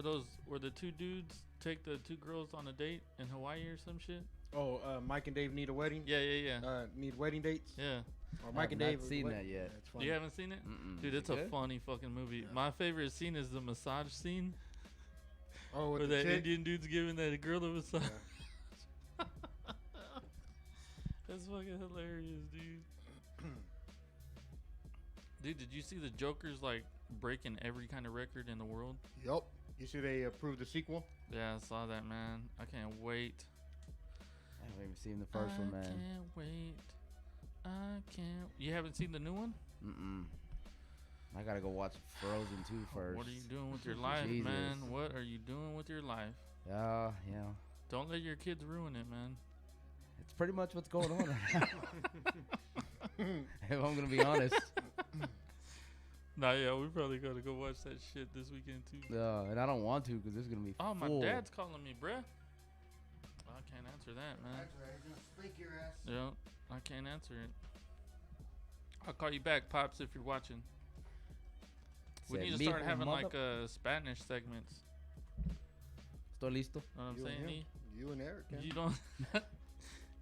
where the two dudes take the two girls on a date in Hawaii or some shit? Oh, Mike and Dave need a wedding. Yeah. Need wedding dates. Yeah. Or Mike and Dave. I've seen that yet. Yeah, it's funny. You haven't seen it? Mm-mm. Dude, it's a funny fucking movie. Yeah. My favorite scene is the massage scene. Oh, with Where the that chick? Indian dude's giving that girl a massage. Yeah. That's fucking hilarious, dude. Dude, did you see the Joker's like breaking every kind of record in the world? Yup. You see they approved the sequel? Yeah, I saw that, man. I can't wait. I haven't even seen the first one, man. I can't wait. I can't. You haven't seen the new one? Mm-mm. I gotta go watch Frozen 2 first. What are you doing with your life, Jesus. man? What are you doing with your life? Yeah. Don't let your kids ruin it, man. It's pretty much what's going on right now. If I'm gonna be honest. Nah, yeah, we probably gotta go watch that shit this weekend too. And I don't want to because this is gonna be Oh, my full. dad's calling me, bruh. I can't answer that, man. That's right. He's gonna spank your ass. Yeah, I can't answer it. I'll call you back, Pops, if you're watching. We Said, need to "Mi start hijo having like mother-" Spanish segments. Estoy listo. Know what I'm You and saying? him. E? You and Eric. You don't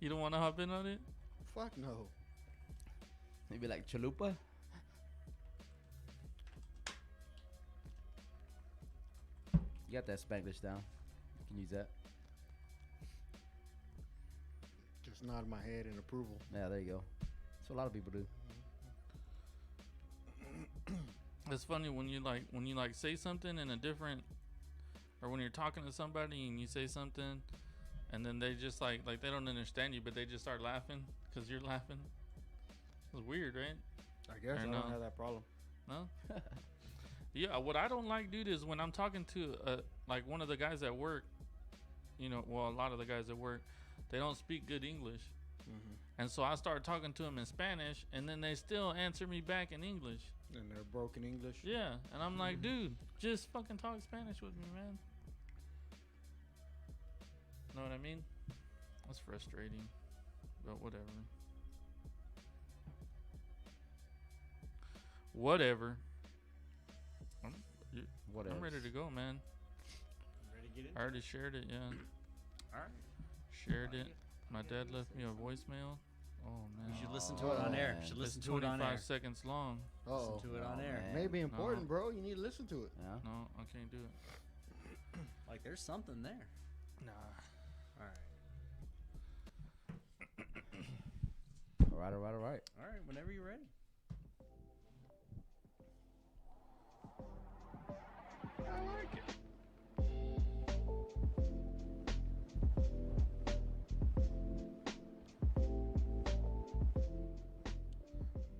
you don't want to hop in on it? Fuck no. Maybe like chalupa. You got that Spanglish down. You can use that. Just nod my head in approval. Yeah, there you go. That's what a lot of people do. It's funny when you like say something in a different, or when you're talking to somebody and you say something, and then they just like they don't understand you, but they just start laughing because you're laughing. It's weird, right? I guess Or I no. don't have that problem. No. Yeah, what I don't like, dude, is when I'm talking to like one of the guys at work. You know, well, a lot of the guys at work, they don't speak good English, and so I start talking to them in Spanish, and then they still answer me back in English. And they're broken English. Yeah, and I'm like, dude, just fucking talk Spanish with me, man. Know what I mean? That's frustrating, but whatever. Whatever. What I'm else? ready to go, man. Ready to get in? I already shared it, yeah. All right. Shared it. My dad left me a voicemail. Oh, man. You should listen to it on air. You should It's listen to it on 25 air. seconds long. Uh-oh. Listen to it on Oh, air. man. Maybe important, No. bro. You need to listen to it. Yeah. No, I can't do it. Like there's something there. Nah. All right. All right. All right. Whenever you're ready. I like it.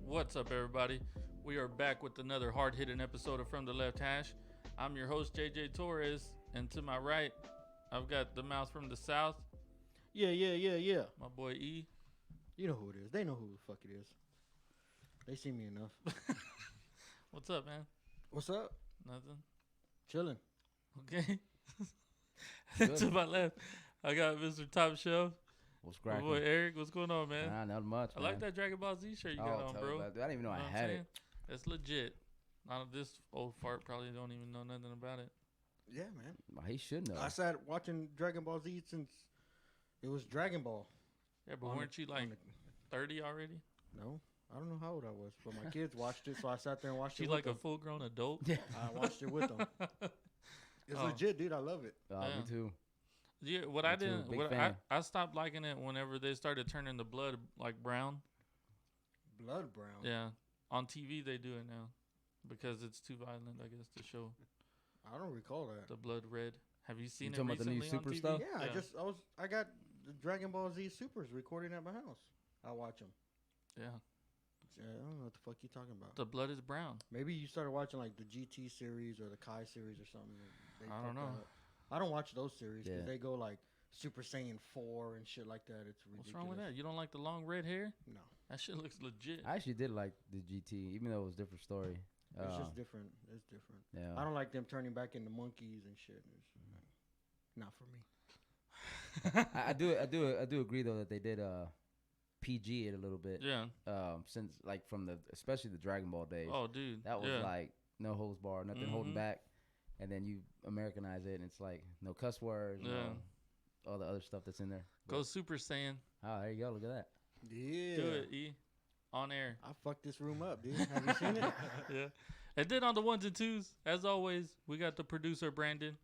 What's up, everybody? We are back with another hard-hitting episode of From the Left Hash. I'm your host, JJ Torres, and to my right, I've got the mouse from the south, Yeah. my boy E. You know who it is. They know who the fuck it is. They see me enough. What's up, man? What's up? Nothing. Chilling. Okay. Good. To my left, I got Mr. Top Shelf. What's My cracking? boy Eric, what's going on, man? Nah, not much. I like that Dragon Ball Z shirt you got on, tell bro. me about that. I didn't even know I Know what I'm had saying? it. It's legit. Not this old fart probably don't even know nothing about it. Yeah, man. Well, he should know. I sat watching Dragon Ball Z since it was Dragon Ball. Yeah, but On weren't the- you like on 30 already? No, I don't know how old I was, but my kids watched it, so I sat there and watched You it like with a full grown adult? Yeah. them. I watched it with them. It's Oh. legit, dude. I love it. Yeah. Me too. Yeah, what I Me too, didn't, big what fan. I stopped liking it whenever they started turning the blood like brown. Blood brown. Yeah, on TV they do it now because it's too violent, I guess, to show I don't recall that. the blood red. Have you seen You it talking about the recently new on Super TV? stuff? Yeah, I got the Dragon Ball Z Supers recording at my house. I watch them. Yeah, I don't know what the fuck you talking about. the blood is brown. Maybe you started watching like the GT series or the Kai series or something. They I don't fucked know. that up. I don't watch those series because Yeah. they go like Super Saiyan 4 and shit like that. It's ridiculous. What's wrong with that? You don't like the long red hair? No, That shit looks legit. I actually did like the GT, even though it was a different story. it's just different. It's different. Yeah. I don't like them turning back into monkeys and shit. It's not for me. I do agree though that they did PG it a little bit. Yeah. Since like from the especially the Dragon Ball days. Oh, dude. That was yeah. like no holds bar, nothing holding Mhm. back. and then you Americanize it, and it's like no cuss words, Yeah. all the other stuff that's in there. Go Super Saiyan. Oh, there you go. Look at that. Yeah. Do it, E. On air. I fucked this room up, dude. Have you seen it? Yeah. And then on the ones and twos, as always, we got the producer Brandon.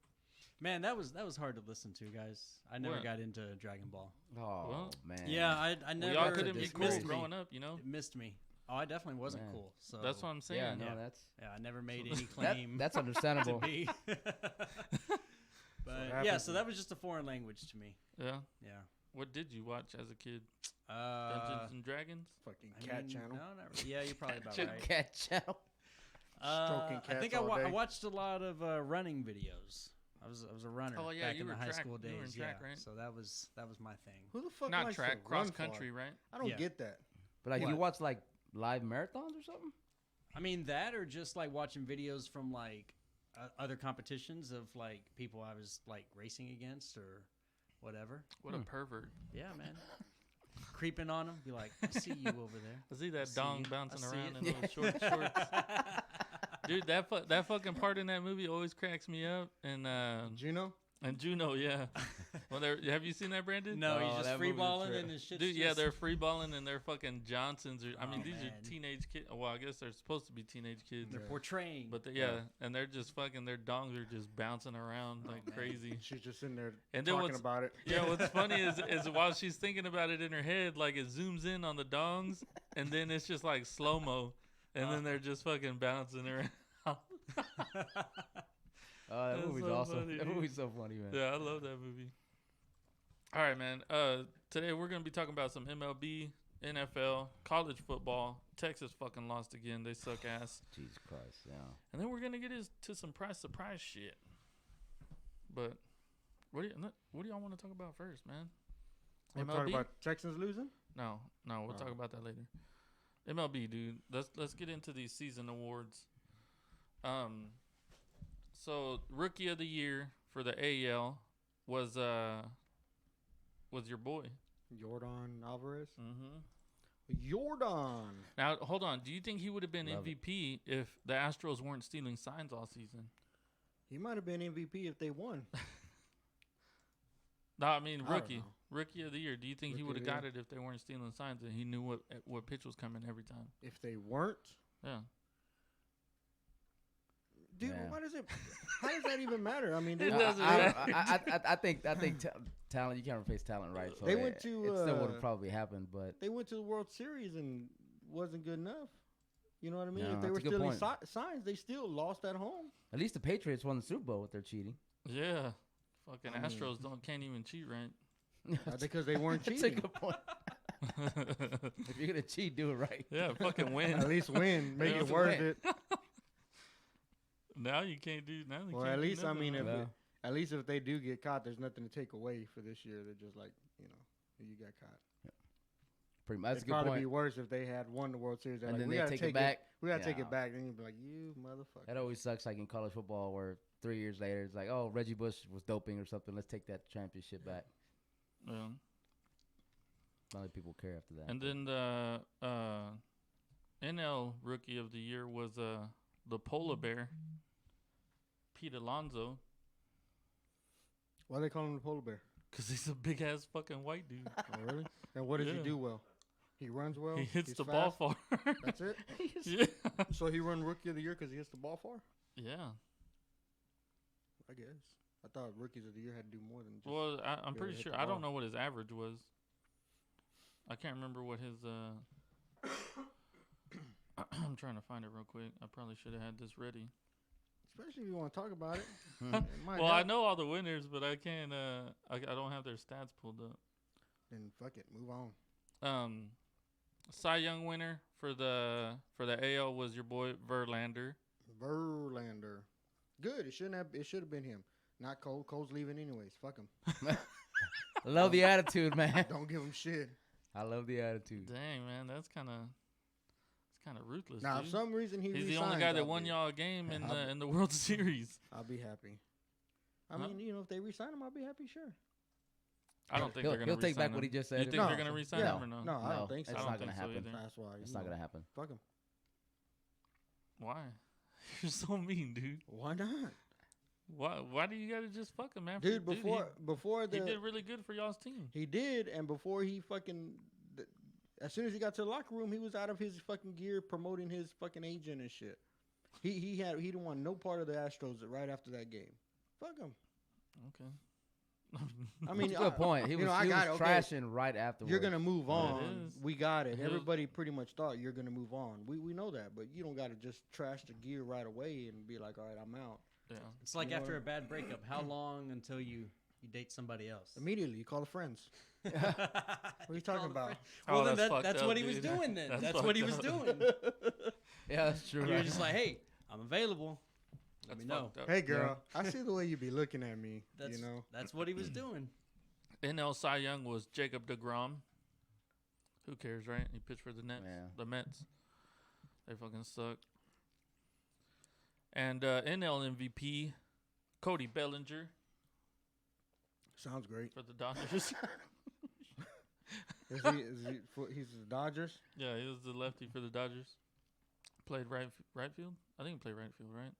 Man, that was hard to listen to, guys. I never What? got into Dragon Ball. Oh Well, man. Yeah, I never. We all couldn't be It's cool missed growing up, you know. It missed me. Oh, I definitely wasn't Man. cool. So That's what I'm saying. Yeah, no, Yeah. that's Yeah, I never made any claim that's to understandable. be. But yeah, happens so that was just a foreign language to me. Yeah. Yeah. What did you watch as a kid? Dungeons and Dragons? Fucking I cat mean, channel. No, not really. Yeah, you're probably about right. Cat channel. Stroking I think cats all I day. watched a lot of running videos. I was a runner Oh, yeah, back you in the were high track- school you days. were in track, right? So that was my thing. Who the fuck Not likes track, to cross run far? country, right? I don't Yeah. get that. But like, What? you watch like live marathons or something? I mean that, or just like watching videos from like other competitions of like people I was like racing against or whatever. What a pervert. Yeah, man. Creeping on them, be like, I see you over there. I see that see dong you. bouncing I see around it. in those short shorts. Dude, that fucking part in that movie always cracks me up. And Juno? Juno, yeah. Well, have you seen that, Brandon? No, Oh, he's just that free movie's a balling trip. and his shit's Dude, yeah, just- they're free balling and they're fucking Johnsons. I mean, Oh, these man. are teenage kids. Well, I guess they're supposed to be teenage kids. they're portraying. But yeah, and they're just fucking, their dongs are just bouncing around like man. crazy. She's just sitting there And then talking what's about it. Yeah, what's funny is while she's thinking about it in her head, like it zooms in on the dongs, and then it's just like slow mo, and then they're just fucking bouncing around. Oh, that That's movie's so awesome. funny, That dude. movie's so funny, man. Yeah, I love that movie. All right, man. Today we're gonna be talking about some MLB, NFL, college football. Texas fucking lost again. They suck ass. Jesus Christ, yeah. And then we're gonna get into some surprise shit. But what do y'all want to talk about first, man? We're talking about Texans losing? No, we'll talk about that later. MLB, dude. Let's get into these season awards. So rookie of the year for the AL was your boy. Jordan Alvarez? Mm-hmm. Jordan! Now hold on. Do you think he would have been Love it. MVP if the Astros weren't stealing signs all season? He might have been MVP if they won. No, I mean I don't rookie, know. rookie of the year. Do you think he Rookie would of have the got it if they weren't stealing signs and he knew what pitch was coming every time? If they weren't, Yeah. dude, Yeah. why does it? How does that even matter? I mean, It they, doesn't I think talent. You can't replace talent, right? So They went to, It still would uh, have probably happened, but they went to the World Series and wasn't good enough. You know what I mean? No, if they were that's a good stealing point. signs, they still lost at home. at least the Patriots won the Super Bowl with their cheating. Yeah. Fucking I mean- Astros can't even cheat right. Because they weren't That's a cheating. good point. If you're gonna cheat, do it right. Yeah, fucking At win. least win, make Yeah, it it's a worth win. it. Now you can't do nothing. Well, at least I mean, if Yeah. at least if they do get caught, there's nothing to take away for this year. They're just like, you got caught. Pretty much. That's a It'd good probably point. be worse if they had won the World Series. They're And like, then we they gotta take take it back. We gotta take Yeah. it back. Then you'd be like, you motherfucker. That always sucks, like in college football, where 3 years later it's like, oh, Reggie Bush was doping or something. Let's take that championship back. Yeah. Not that people care after that. And then the NL Rookie of the Year was the polar bear, Pete Alonso, Why they call him the polar bear? because he's a big ass fucking white dude. Oh, really? And what does he Yeah. do well? He runs well. He hits he's the ball fast. far. That's it. Yeah. So he won Rookie of the Year because he hits the ball far. Yeah. I guess. I thought Rookies of the Year had to do more than just. Well, I'm be able pretty to hit sure. the I ball. don't know what his average was. I can't remember what his. I'm trying to find it real quick. I probably should have had this ready. Especially if you want to talk about it. Hmm. It might Well, I help. know all the winners, but I can't. I don't have their stats pulled up. Then fuck it, move on. Cy Young winner for the AL was your boy Verlander. Verlander, good. It should have been him, not Cole. Cole's leaving anyways. Fuck him. I love the attitude, man. Don't give him shit. I love the attitude. Dang, man, that's kind of ruthless. Now, dude. if some reason He's the only resigns, guy that I'll won be- y'all a game in I'll- the World Series. I'll be happy. I Huh? mean, if they resign him, I'll be happy. Sure. I don't think He'll, they're gonna. he'll take back re-sign what he him. just said. You think No. they're gonna resign Yeah. him or no? No, I No, don't think so. it's I not don't gonna think so happen. either. That's why. It's not gonna happen. Fuck him. Why? You're so mean, dude. Why not? Why do you gotta just fuck him, man? Dude, before he did really good for y'all's team. he did, and before he fucking, as soon as he got to the locker room, he was out of his fucking gear promoting his fucking agent and shit. He didn't want no part of the Astros right after that game. Fuck him. Okay. I mean, That's a good point. He was, trashing right afterwards. You're gonna move Yeah, it on. is. We got it. He was- Everybody pretty much thought you're gonna move on. We know that, but you don't gotta just trash the gear right away and be like, all right, I'm out. Yeah. It's like You know after what? a bad breakup. How long until you date somebody else? Immediately, you call the friends. What are you talking about? Oh, Well, then that's fucked that's up, what he was dude. doing then. That's That's what he was fucked up. doing. Yeah, that's true. You were right? just like, hey, I'm available. Let That's me know. fucked up. Hey, girl, I see the way you be looking at me. That's, you know, that's what he was doing. NL Cy Young was Jacob DeGrom. Who cares, right? He pitched for the Nets. Yeah. The Mets. They fucking suck. And NL MVP, Cody Bellinger sounds great. for the Dodgers. He's the Dodgers. Yeah, he was the lefty for the Dodgers. Played right field. I think he played right field, right?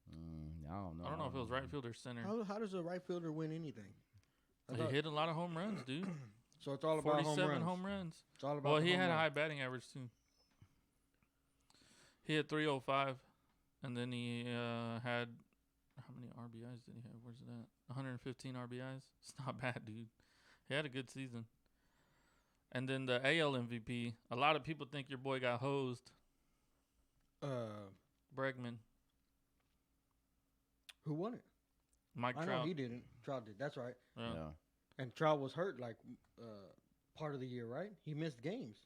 I don't know. I don't know if it was right field or center. How does a right fielder win anything? I He thought- hit a lot of home runs, dude. so it's all about 47 home runs. It's all about. Well, the he home had a run. high batting average too. He had 305, and then he had how many RBIs did he have? Where's it at? 115 RBIs. It's not bad, dude. He had a good season. And then the AL MVP. A lot of people think your boy got hosed. Bregman, Who won it? Mike I Trout. know he didn't. Trout did. That's right. Yeah. Yeah. And Trout was hurt like part of the year, right? He missed games,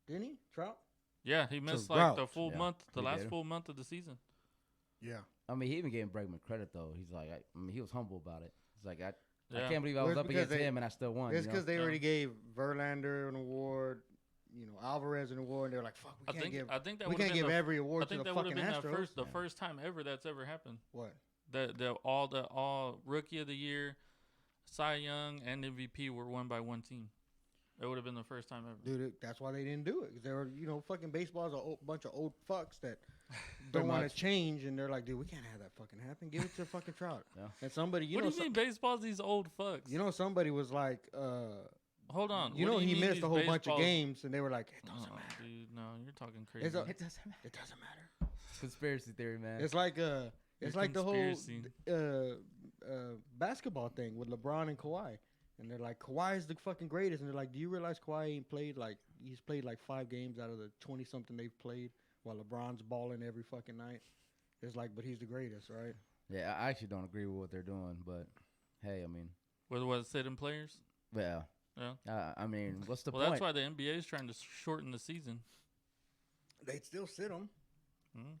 didn't he? Trout. Yeah, he missed like drought. the full Yeah, month, the he last did. full month of the season. Yeah. I mean, he even gave Bregman credit though. He's like, I mean, he was humble about it. He's like, I Yeah. can't believe I Well, was it's up because against they- him and I still won. It's you know? because they Yeah. already gave Verlander an award, Alvarez an award, and they're like, "Fuck, I think that we would can't have been give the, every I award to think the that would have fucking been Astros." the first time ever that's ever happened. What? All Rookie of the Year, Cy Young, and MVP were won by one team. It would have been the first time ever. Dude, that's why they didn't do it. 'Cause they were, fucking baseball's a bunch of old fucks that Pretty don't want much. to change, and they're like, "Dude, we can't have that fucking happen. Give it to fucking Trout." Yeah. And somebody, What do you mean baseball's these old fucks? somebody was like, Hold on. he what do you mean missed these a whole bunch of baseballs- games, and they were like, "It doesn't Oh, matter. dude, no, you're talking crazy. It's a- It doesn't matter. It doesn't matter." Conspiracy theory, man. It's like it's like the whole Conspiracy. basketball thing with LeBron and Kawhi, and they're like, Kawhi is the fucking greatest, and they're like, do you realize Kawhi ain't played he's played like 5 games out of the 20 something they've played, while LeBron's balling every fucking night. It's like, but he's the greatest, right? Yeah, I actually don't agree with what they're doing, but hey, I mean, With what sitting players? well, Yeah. I mean, what's the Well, point? that's why the NBA is trying to shorten the season. They'd still sit them. Hmm?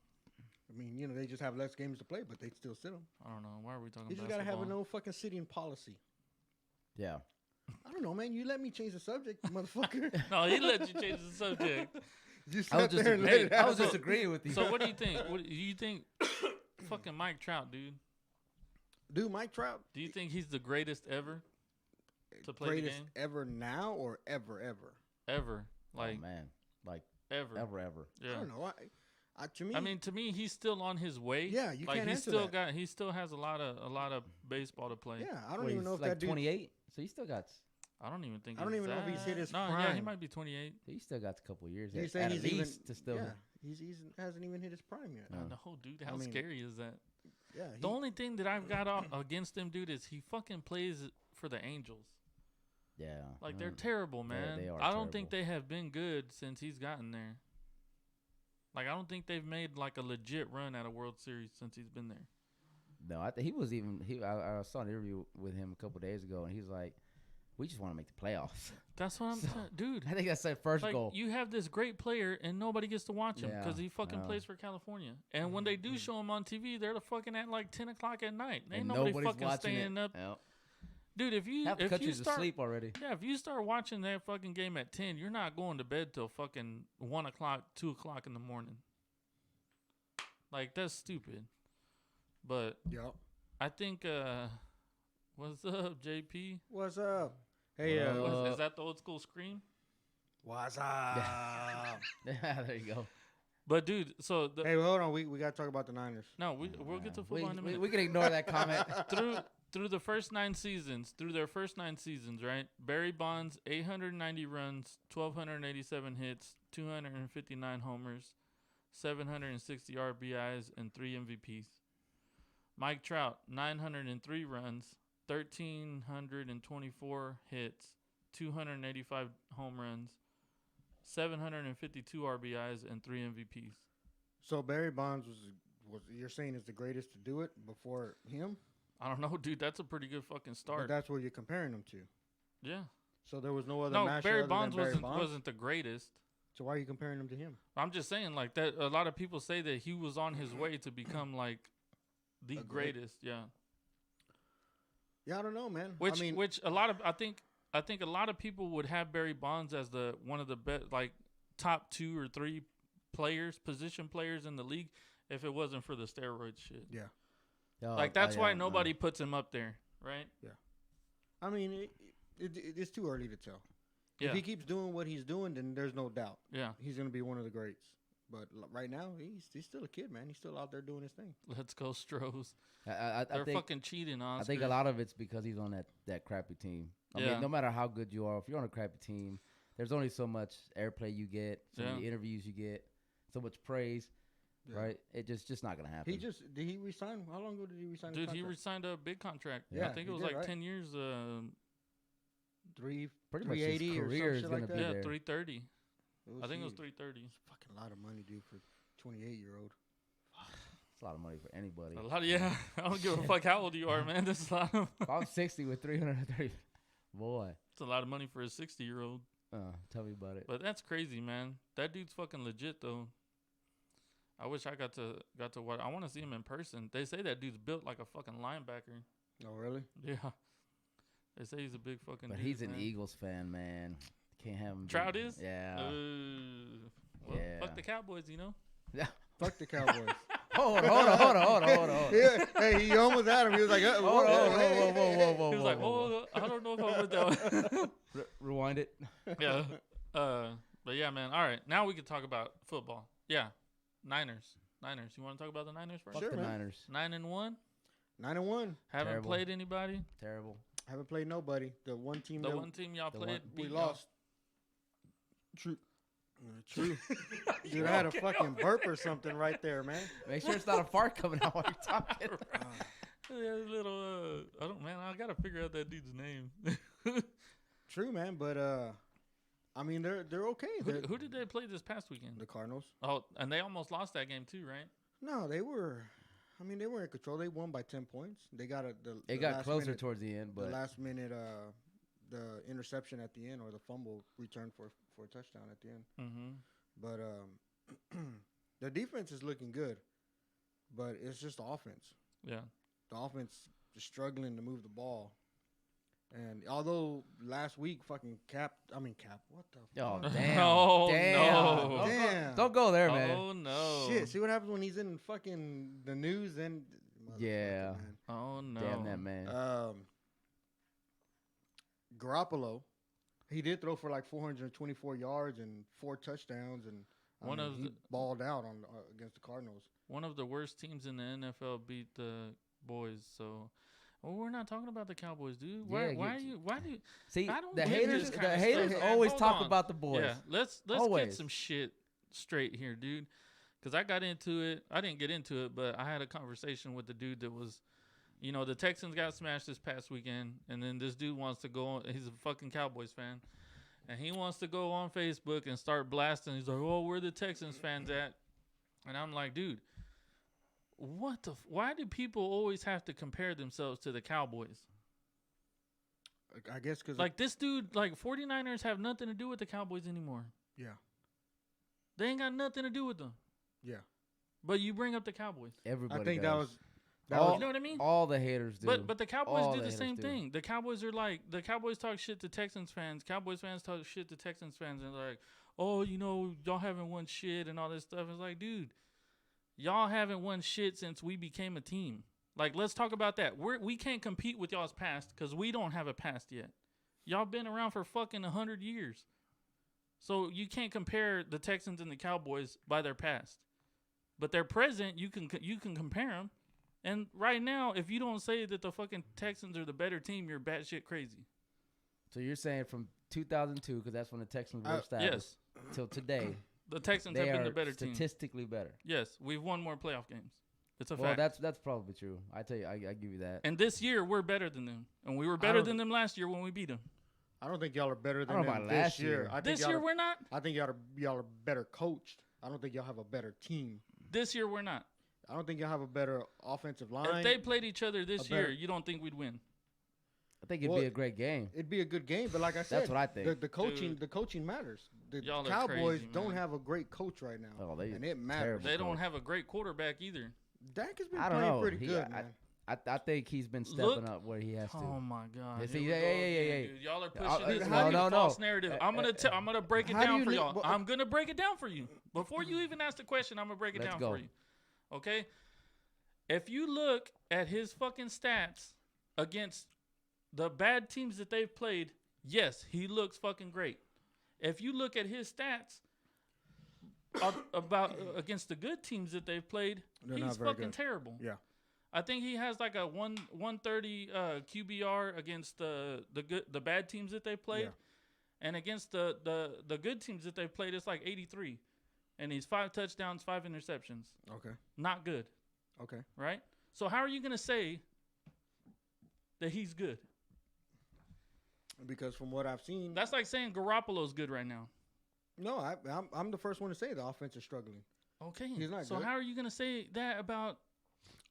I mean, they just have less games to play, but they'd still sit them. I don't know. Why are we talking You just basketball? gotta have a no fucking sitting policy. Yeah. I don't know, man. You let me change the subject, motherfucker. No, he let you change the subject. You I was sat just, there and let hey, it I was out. just agreeing with you. So what do you think? What do you think? Fucking Mike Trout, dude. Dude, Mike Trout, Do you think he's the greatest ever to play greatest the game? ever now or ever? Ever, like oh, man, like ever. ever. Yeah. I don't know. To me, I mean, to me, he's still on his way. Yeah, you like can't he's answer still that. he still has a lot of baseball to play. yeah, I don't Wait, even know he's if like that dude. 28, so he still got. I don't even think. I don't he's even know if he's hit that- his No, yeah, he prime. might be 28. He still got a couple years. You At, say at he's least even to still. yeah, he's hasn't even hit his prime yet. No. I know, dude. How I mean, scary is that? Yeah, The only thing that I've got against him, dude, is he fucking plays for the Angels. Yeah. Like they're terrible, man. they are I don't think terrible. they have been good since he's gotten there. Like I don't think they've made like a legit run at a World Series since he's been there. No, I think he was even. I saw an interview with him a couple days ago, and he was like, "We just want to make the playoffs." That's what I'm So, saying, dude. I think that's their first Like goal. you have this great player and nobody gets to watch him Yeah, because he fucking no. plays for California. And when they do show him on TV, they're fucking at like 10 o'clock at night. Ain't And nobody nobody's fucking watching staying it. up, Yep. dude. If you Half the if you country's start asleep already. yeah, if you start watching that fucking game at 10, you're not going to bed till fucking 1 o'clock, 2 o'clock in the morning. Like that's stupid. But Yup. I think what's up, JP? What's up? Hey, Is that the old school scream? what's up? Yeah, there you go. But dude, so Hey, hold on. We got to talk about the Niners. no, we'll get to football in a minute. We can ignore that comment. through their first 9 seasons, right? Barry Bonds 890 runs, 1287 hits, 259 homers, 760 RBIs, and 3 MVPs. Mike Trout 903 runs, 1324 hits, 285 home runs, 752 RBIs, and 3 MVPs. So Barry Bonds was you're saying is the greatest to do it before him? I don't know, dude. That's a pretty good fucking But start. that's what you're comparing him to. Yeah. So there was no other No, matchup Barry other Bonds than Barry Bonds? wasn't the greatest. So why are you comparing him to him? I'm just saying, like that. A lot of people say that he was on his way to become like the A great- greatest. Yeah. Yeah, I don't know, man. Which I mean, a lot of I think a lot of people would have Barry Bonds as the one of the best, like top 2 or 3 position players in the league, if it wasn't for the steroid shit. yeah. Like that's why nobody puts him up there, right? I mean, it's too early to tell. Yeah. If he keeps doing what he's doing, then there's no doubt Yeah. he's going to be one of the greats. But right now, he's still a kid, man. He's still out there doing his thing. Let's go Stros. I They're think, fucking cheating, Oscar. I think a lot of it's because he's on that crappy team. I Yeah. mean, no matter how good you are, if you're on a crappy team, there's only so much airplay you get, so many interviews you get, so much praise, Yeah. right? It just not gonna happen. Did he resign? How long ago did he resign? Dude, his he contract? resigned a big contract. Yeah, I think it he was did, like right? 10 years. Pretty much his 380 or career some is shit gonna like be that? Yeah, there. 330. I think it was huge. 330. It's a fucking lot of money, dude, for 28-year-old. It's a lot of money for anybody. A lot, yeah. I don't give a fuck how old you are, man. That's a lot of. If I'm 60 with 330, boy, It's a lot of money for a 60-year-old. tell me about it. But that's crazy, man. That dude's fucking legit, though. I wish I got to watch. I want to see him in person. They say that dude's built like a fucking linebacker. Oh, really? Yeah. They say he's a big fucking But dude, he's an man. Eagles fan, man. Can't have him. Trout be- is? Yeah. Well, Yeah. fuck the Cowboys, you know? Fuck the Cowboys. hold on. Yeah, hey, he almost had him. He was like, Hold on, whoa. He was like, oh, I don't know if I went that way. Rewind it. Yeah. But yeah, man. All right. Now we can talk about football. Yeah. Niners. You want to talk about the Niners first? Fuck Sure, the man. Niners. 9-1. 9-1. Haven't Terrible. played anybody. Terrible. Haven't played nobody. The one team The that one team y'all the played, one- we beat y'all. lost. True. True. Dude, I had a fucking burp or something right there, man. Make sure it's not a fart coming out while you're talking. Yeah, little. I don't, man. I gotta figure out that dude's name. True, man. But I mean, they're okay. Who did they play this past weekend? The Cardinals? Oh, and they almost lost that game too, right? No, they were. I mean, they were in control. They won by 10 points. They got It the got last closer minute, towards the end, the but last minute the interception at the end or the fumble return for a touchdown at the end. Mm-hmm. But the defense is looking good, but it's just the offense. Yeah. The offense is struggling to move the ball. And although last week fucking Cap, what the oh fuck? damn, Oh, damn. no. Damn. Don't go there, man. Oh no. Shit, see what happens when he's in fucking the news and Yeah. man. Oh no. Damn that man. Garoppolo, he did throw for like 424 yards and 4 touchdowns, and he balled out on against the Cardinals. One of the worst teams in the NFL beat the boys. So, well, we're not talking about the Cowboys, dude. Why Yeah, do you? See, I don't the believe haters, this the kinda haters stuff, man. always Hold talk on. about the boys. Yeah, let's get Always. some shit straight here, dude. Because I got into it. I didn't get into it, but I had a conversation with the dude that was, the Texans got smashed this past weekend, and then this dude wants to go on. He's a fucking Cowboys fan, and he wants to go on Facebook and start blasting. He's like, "Oh, where the Texans fans at?" And I'm like, dude, what the? Why do people always have to compare themselves to the Cowboys? I guess because Like this dude, like 49ers have nothing to do with the Cowboys anymore. yeah, They ain't got nothing to do with them. yeah. But you bring up the Cowboys. Everybody I think does. that You know what I mean? all the haters do. But the Cowboys All do the the haters same do. thing. The Cowboys are like, the Cowboys talk shit to Texans fans. Cowboys fans talk shit to Texans fans, and they're like, oh, y'all haven't won shit and all this stuff. It's like, dude, y'all haven't won shit since we became a team. Like, let's talk about that. We can't compete with y'all's past because we don't have a past yet. Y'all been around for fucking 100 years. So you can't compare the Texans and the Cowboys by their past, but their present you can compare them. And right now, if you don't say that the fucking Texans are the better team, you're batshit crazy. So you're saying from 2002, because that's when the Texans were established, Yes, till today, the Texans they have been are the better team. statistically better. Yes, we've won more playoff games. It's a Well, fact. that's probably true. I tell you, I give you that. And this year we're better than them, and we were better than them last year when we beat them. I don't think y'all are better than don't know them about this last year. year. I think This y'all year are, we're not. I think y'all are better coached. I don't think y'all have a better team. This year we're not. I don't think y'all have a better offensive line. If they played each other this a better- year, you don't think we'd win? I think it'd Well, be a great game. It'd be a good game, but like I said, That's what I think. The coaching, Dude. the coaching matters. The Y'all are Cowboys crazy, don't man. have a great coach right now, Oh, they and it matters. terrible. They don't coach. have a great quarterback either. Dak has been I don't playing know. pretty He- good, I- man. I think he's been stepping Look- up where he has to. Oh my God! Yes, Here he- we hey, go hey, again, hey, dude. Y'all are hey. pushing this no, no, false no. narrative. I'm gonna break it How do down you for li- y'all. well, I'm gonna break it down for you. Before you even ask the question, I'm gonna break it Let's down go. for you. Okay? If you look at his fucking stats against the bad teams that they've played, yes, he looks fucking great. If you look at his stats about against the good teams that they've played, They're he's not very fucking good. terrible. Yeah. I think he has like a 130 QBR against the bad teams that they played, Yeah. and against the good teams that they played, it's like 83, and he's 5 touchdowns, 5 interceptions. Okay. Not good, Okay. right? So how are you gonna say that he's good? Because from what I've seen, That's like saying Garoppolo's good right now. no, I'm the first one to say the offense is struggling. Okay, He's not so good. how are you gonna say that about?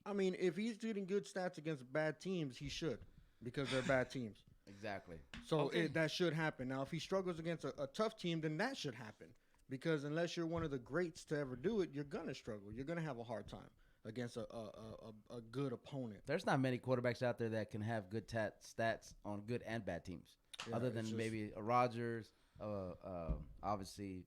I mean, if he's getting good stats against bad teams, he should, because they're bad teams. Exactly. So Okay. that should happen. Now, if he struggles against a tough team, then that should happen. Because unless you're one of the greats to ever do it, you're gonna struggle. You're gonna have a hard time against a good opponent. There's not many quarterbacks out there that can have good stats on good and bad teams, Yeah, other it's than just- maybe a Rodgers. Obviously,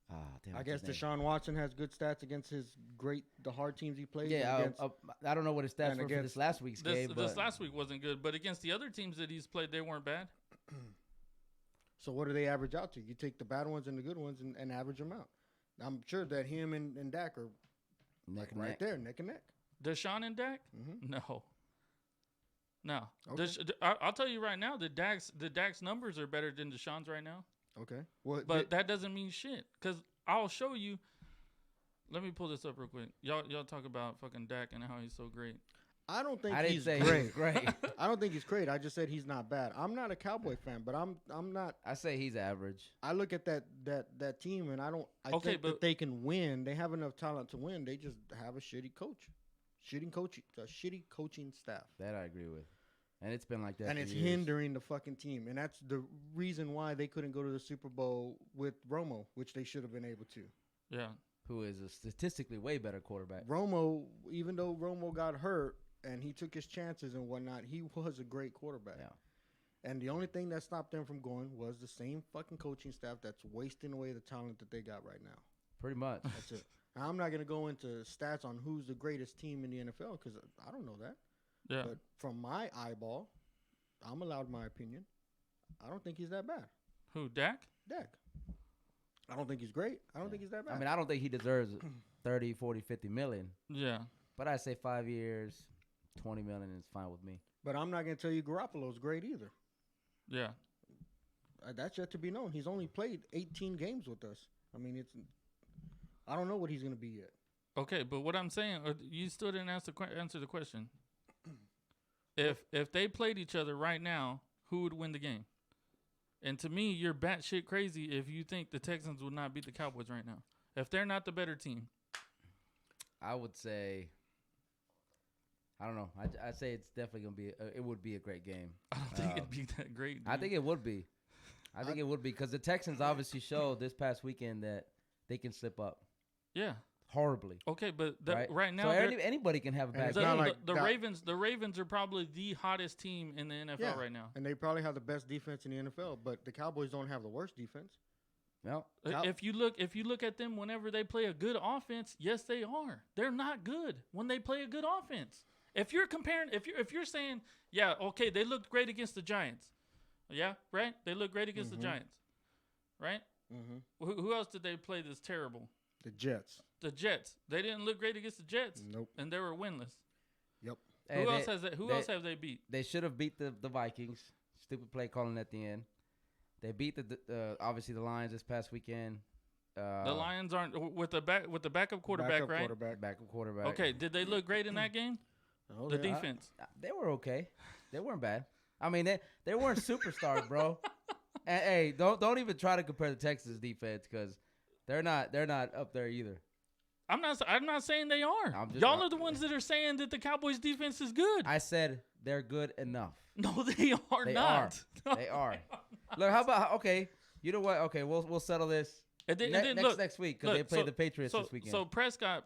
damn, I what's guess his name? Deshaun Watson has good stats against the hard teams he plays. Yeah, and against, I don't know what his stats and were for against this last week's game, This but last week wasn't good, but against the other teams that he's played, they weren't bad. so what do they average out to? You take the bad ones and the good ones and average them out. I'm sure that him and Dak are neck and right neck. there, neck and neck. Deshaun and Dak? Mhm. No. Okay. I'll tell you right now, the Dak's numbers are better than Deshaun's right now. Okay. Well, But that doesn't mean shit, because I'll show you. Let me pull this up real quick. Y'all talk about fucking Dak and how he's so great. I don't think I didn't he's say great. he's great. I don't think he's great. I just said he's not bad. I'm not a Cowboy fan, but I'm not. I say he's average. I look at that team and I Okay, think but- that they can win. They have enough talent to win. They just have a shitty shitty coaching staff, That I agree with, and it's been like that. and for it's years. hindering the fucking team. And that's the reason why they couldn't go to the Super Bowl with Romo, which they should have been able to. Yeah. Who is a statistically way better quarterback? Romo, even though Romo got hurt and he took his chances and whatnot, he was a great quarterback. Yeah. And the only thing that stopped them from going was the same fucking coaching staff that's wasting away the talent that they got right now. Pretty much. That's it. Now, I'm not going to go into stats on who's the greatest team in the NFL because I don't know that. Yeah. But from my eyeball, I'm allowed my opinion. I don't think he's that bad. Who, Dak? Dak. I don't think he's great. I don't think he's that bad. I mean, I don't think he deserves 30, 40, 50 million. Yeah. But I say 5 years, 20 million is fine with me. but I'm not going to tell you Garoppolo's great either. Yeah. That's yet to be known. He's only played 18 games with us. I mean, I don't know what he's going to be yet. Okay, but what I'm saying, you still didn't answer the question. If they played each other right now, who would win the game? And to me, you're batshit crazy if you think the Texans would not beat the Cowboys right now. If they're not the better team. I would say, I don't know. I'd say it's definitely going to be, it would be a great game. I don't think it'd be that great. I dude. think it would be. I think it would be because the Texans obviously showed this past weekend that they can slip up Yeah. horribly. Okay, but Right, right now, so they're- anybody can have a And bad it's the, game. not the- like the that- Ravens are probably the hottest team in the NFL Yeah. right now. And they probably have the best defense in the NFL, but the Cowboys don't have the worst defense. No, Cow- If you look at them whenever they play a good offense, yes, they are. They're not good when they play a good offense. If you're comparing, if you're saying, yeah, okay, they looked great against the Giants, yeah, right? They looked great against the Giants, right? Mm-hmm. Who else did they play that's terrible? The Jets. The Jets. They didn't look great against the Jets. Nope. And they were winless. Yep. Hey, Who else have they beat? They should have beat the Vikings. Stupid play calling at the end. They beat obviously the Lions this past weekend. The Lions aren't with the backup quarterback, right? Backup quarterback. Okay. Did they look great in that game? Oh, The they- defense. They were okay. They weren't bad. I mean, they weren't superstars, bro. And, hey, don't even try to compare the Texans defense because they're not up there either. I'm not saying they are. Y'all are the ones that are saying that the Cowboys defense is good. I said they're good enough. No, they are They not. are. They are. Look, how about okay? You know what? Okay, we'll settle this And then, next week because they play the Patriots this weekend. So Prescott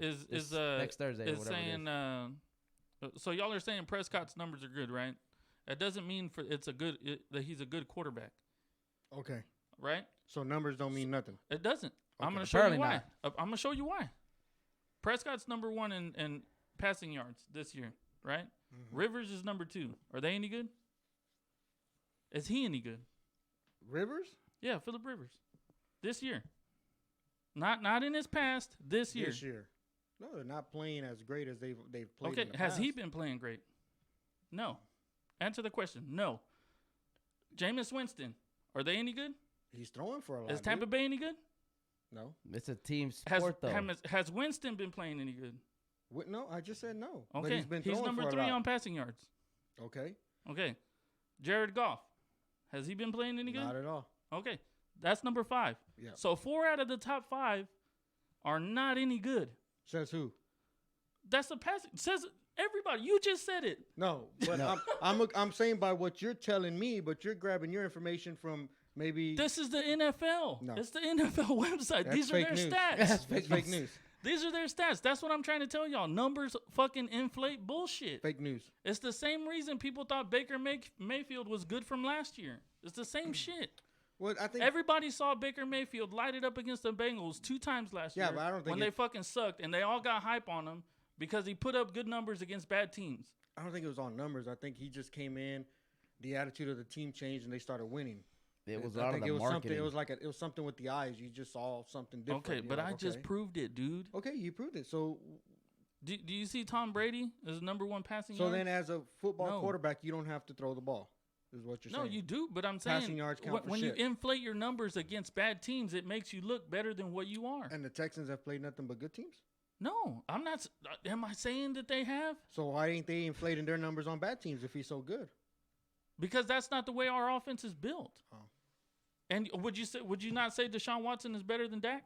is next Thursday or is whatever saying. So y'all are saying Prescott's numbers are good, right? That doesn't mean that he's a good quarterback, Okay. right? So numbers don't mean nothing. It doesn't. I'm Okay. going to show you Apparently why. not. I'm going to show you why. Prescott's number 1 in passing yards this year, right? Mm-hmm. Rivers is number 2. Are they any good? Is he any good? Rivers? Yeah, Phillip Rivers. This year. Not in his past, this year. This year. No, they're not playing as great as they've played. Okay, in the has he past. been playing great? No. Answer the question. No. Jameis Winston, are they any good? He's throwing for a lot. Is Tampa Bay any good? No. It's a team sport, though. Has Winston been playing any good? No, I just said no. But Okay, he's been he's throwing number for a 3 lot. on passing yards. Okay. Okay. Jared Goff, has he been playing any good? Not at all. Okay, that's number 5. Yeah. So 4 out of the top 5 are not any good. Says who? That's the passing. Says everybody. You just said it. No, but I'm saying by what you're telling me, but you're grabbing your information from maybe. This is the NFL. No. It's the NFL website. That's These are fake their news. stats. That's fake news. These are their stats. That's what I'm trying to tell y'all. Numbers fucking inflate bullshit. Fake news. It's the same reason people thought Baker Mayfield was good from last year. It's the same shit. Well, I think Everybody saw Baker Mayfield light it up against the Bengals 2 times last year. Yeah, but I don't think when they fucking sucked and they all got hype on him because he put up good numbers against bad teams. I don't think it was on numbers. I think he just came in, the attitude of the team changed, and they started winning. It was a I lot of think the it was marketing. something. It was like it was something with the eyes. You just saw something different. Okay, You're but like, I just okay. proved it, dude. Okay, you proved it. So Do you see Tom Brady as the number 1 passing so yards? then, as a football No. quarterback, you don't have to throw the ball. Is what you're No, saying? you do, but I'm saying Passing yards count for when you shit. inflate your numbers against bad teams, it makes you look better than what you are. And the Texans have played nothing but good teams. No, I'm not. Am I saying that they have? So why ain't they inflating their numbers on bad teams if he's so good? Because that's not the way our offense is built. Oh. And would you not say Deshaun Watson is better than Dak?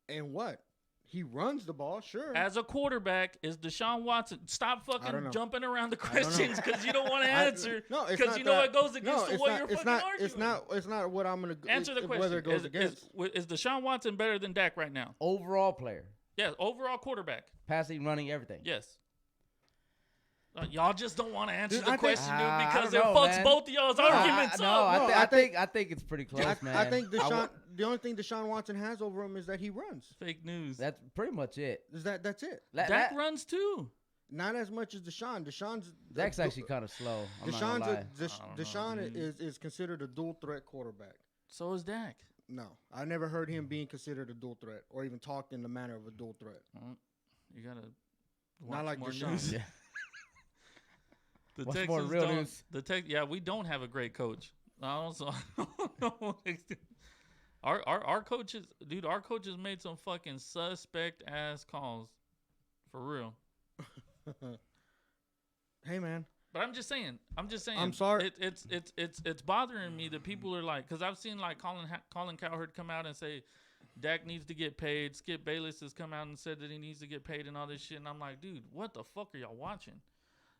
And what? He runs the ball, sure. As a quarterback, is Deshaun Watson? Stop I don't fucking know. jumping around the I don't know. questions because you don't want to answer. No, it's because not you know that- it goes against no, the it's what not, you're it's fucking not, arguing. It's not what I'm gonna Answer the question. whether it goes against. Is Deshaun Watson better than Dak right now? Overall player, Yes, overall quarterback. passing, running, everything. Yes. Y'all just don't want to answer Dude, the I think- question, dude, I because don't it know, fucks man. both of y'all's arguments No, up. I think it's pretty close, man. I think I Deshaun. would- The only thing Deshaun Watson has over him is that he runs. Fake news. That's pretty much it. That's it. Dak runs too. Not as much as Deshaun. Deshaun's Dak's actually kind of slow. I'm not gonna lie. I don't know, Deshaun dude. is considered a dual threat quarterback. So is Dak. No, I never heard him being considered a dual threat or even talked in the manner of a dual threat. Well, you gotta watch Not like more Deshaun. news. Yeah. The Watch Texans more real don't. news. Yeah, we don't have a great coach. I also don't know. Our coaches, dude. Our coaches made some fucking suspect ass calls, for real. Hey man, But I'm just saying. I'm sorry. It's bothering me that people are like, because I've seen like Colin Cowherd come out and say Dak needs to get paid. Skip Bayless has come out and said that he needs to get paid and all this shit. And I'm like, dude, what the fuck are y'all watching?